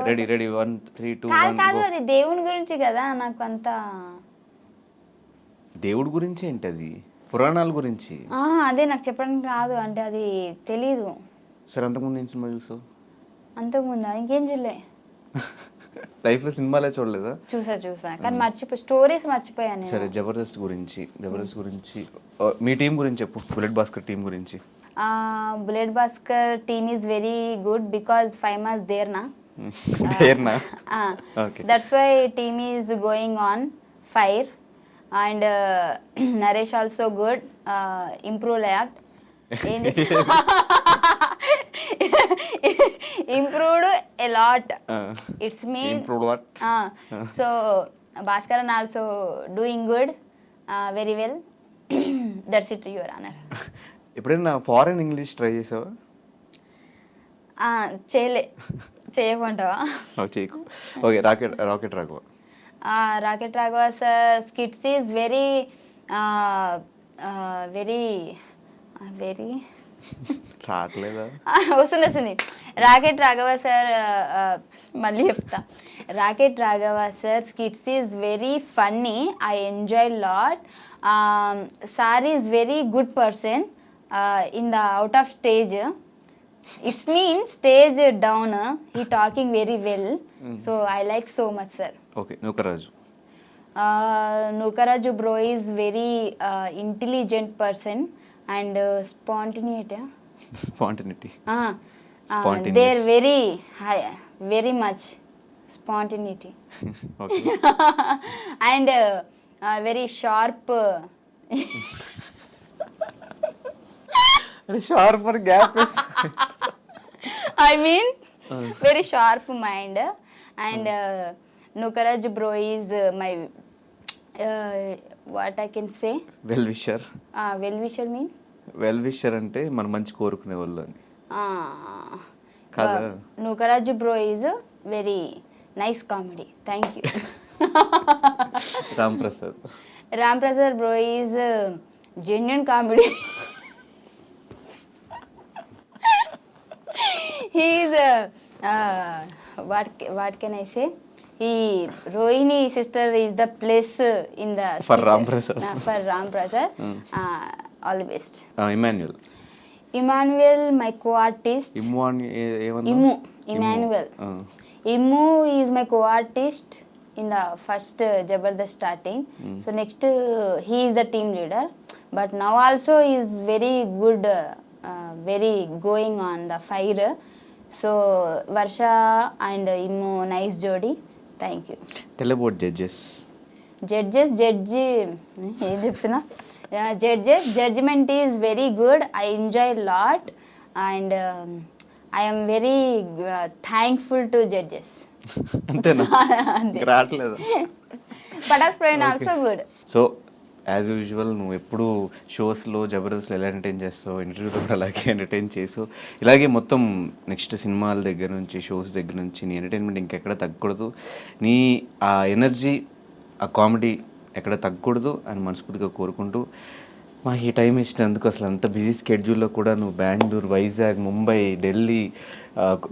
రెడీ రెడీ 1 3 2 కాదు అది దేవుని గురించి కదా, నాకు అంత దేవుడి గురించి ఏంటి, అది పురాణాల గురించి. అదే నాకు చెప్పడానికి రాదు, అంటే అది తెలీదు. సరే, అంతకుముందు ఏం సినిమా చూసావు? అంతకుముందా ఇంకేం చూడలే. లైఫ్లో సినిమాలే చూడలేదా? చూసా కానీ స్టోరీస్ మర్చిపోయాను. సరే, జబర్దస్త్ గురించి మీ టీం గురించి చెప్పు, బుల్లెట్ భాస్కర్ టీం గురించి. Bullet Bhaskar team is very good because 5 months there na. Okay. That's why team is going on fire and Naresh also good, improve a lot. Improved a lot. It's mean improved what? So Bhaskaran also doing good, very well. That's it, your honor. ఎప్పుడైనా foreign English try చేసావా? చేయకుంటావా? చేయకు. Okay, rocket Raghava. Rocket Raghava sir skits is very very very రావట్లేదా? వస్తుంది. Rocket Raghava sir, మళ్ళీ చెప్తా. Rocket Raghava sir skits is very funny, I enjoy lot. Sir is very good person in the out of stage. It's mean stage down, he talking very well. So I like so much, sir. Okay, Nukaraju bro is very intelligent person and spontaneity. They're very high, very much spontaneity. Okay. And very sharp. Sharper gap is I mean very sharp mind. And Nukaraj bro is my what I can say, well wisher. Well wisher mean well wisher అంటే మన మంచి కోరుకునే వాళ్ళు అని కదా. Nukaraj bro is very nice comedy. Thank you. Ram Prasad bro is genuine comedy. He is what can I say? Rohini sister is the place in the for Ram Prasad. For Ram Prasad. All the best. Emmanuel, my co-artist. Emmanuel. Immu is my co-artist in the first Jabardast starting. So next he is the team leader, but now also is very good, very going on the fire. So Varsha and Immu nice jodi. Thank you. Tell about judges. Judgment is very good. I enjoy a lot and I am very thankful to judges. అంతేనా? అంతే. రావట్లేదు. Pataas Praveen also good. So as usual నువ్వు ఎప్పుడు షోస్లో జబర్దస్త్లో ఎలా entertain చేస్తావు, ఇంటర్వ్యూలో కూడా అలాగే ఎంటర్టైన్ చేసావు. ఇలాగే మొత్తం నెక్స్ట్ సినిమాల దగ్గర నుంచి షోస్ దగ్గర నుంచి నీ ఎంటర్టైన్మెంట్ ఇంకెక్కడ తగ్గకూడదు. నీ ఆ ఎనర్జీ, ఆ కామెడీ ఎక్కడ తగ్గకూడదు అని మనస్ఫూర్తిగా కోరుకుంటూ, మాకు ఈ టైం ఇచ్చినందుకు, అసలు అంత బిజీ స్కెడ్యూల్లో కూడా నువ్వు బెంగళూరు, వైజాగ్, ముంబై, ఢిల్లీ,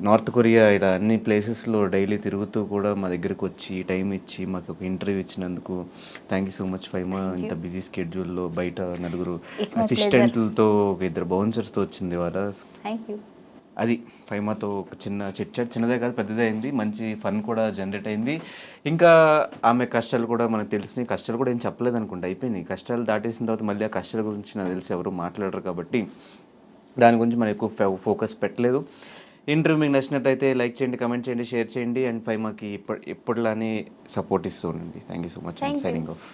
నార్త్ కొరియా ఇలా అన్ని ప్లేసెస్లో డైలీ తిరుగుతూ కూడా మా దగ్గరకు వచ్చి టైం ఇచ్చి మాకు ఒక ఇంటర్వ్యూ ఇచ్చినందుకు thank you so much Faima. ఇంత బిజీ స్కెడ్యూల్లో బయట నలుగురు అసిస్టెంట్లతో, ఒక ఇద్దరు బౌన్సర్స్తో వచ్చింది ఇవాళ. Thank you. అది ఫైమాతో ఒక చిన్న చిట్ చాట్, చిన్నదే కాదు పెద్దదే అయింది, మంచి ఫన్ కూడా జనరేట్ అయింది. ఇంకా ఆమె కష్టాలు కూడా మనకు తెలిసినాయి. కష్టాలు కూడా ఏం చెప్పలేదు అనుకుంటా, అయిపోయినాయి. కష్టాలు దాటేసిన తర్వాత మళ్ళీ ఆ కష్టాల గురించి నాకు తెలిసి ఎవరు మాట్లాడరు కాబట్టి దాని గురించి మనం ఎక్కువ ఫోకస్ పెట్టలేదు. ఇంటర్వ్యూ మీకు నచ్చినట్టయితే లైక్ చేయండి, కమెంట్ చేయండి, షేర్ చేయండి. అండ్ ఫైమాకి ఎప్పటిలానే సపోర్ట్ ఇస్తూ ఉండండి. Thank you so much. Signing off.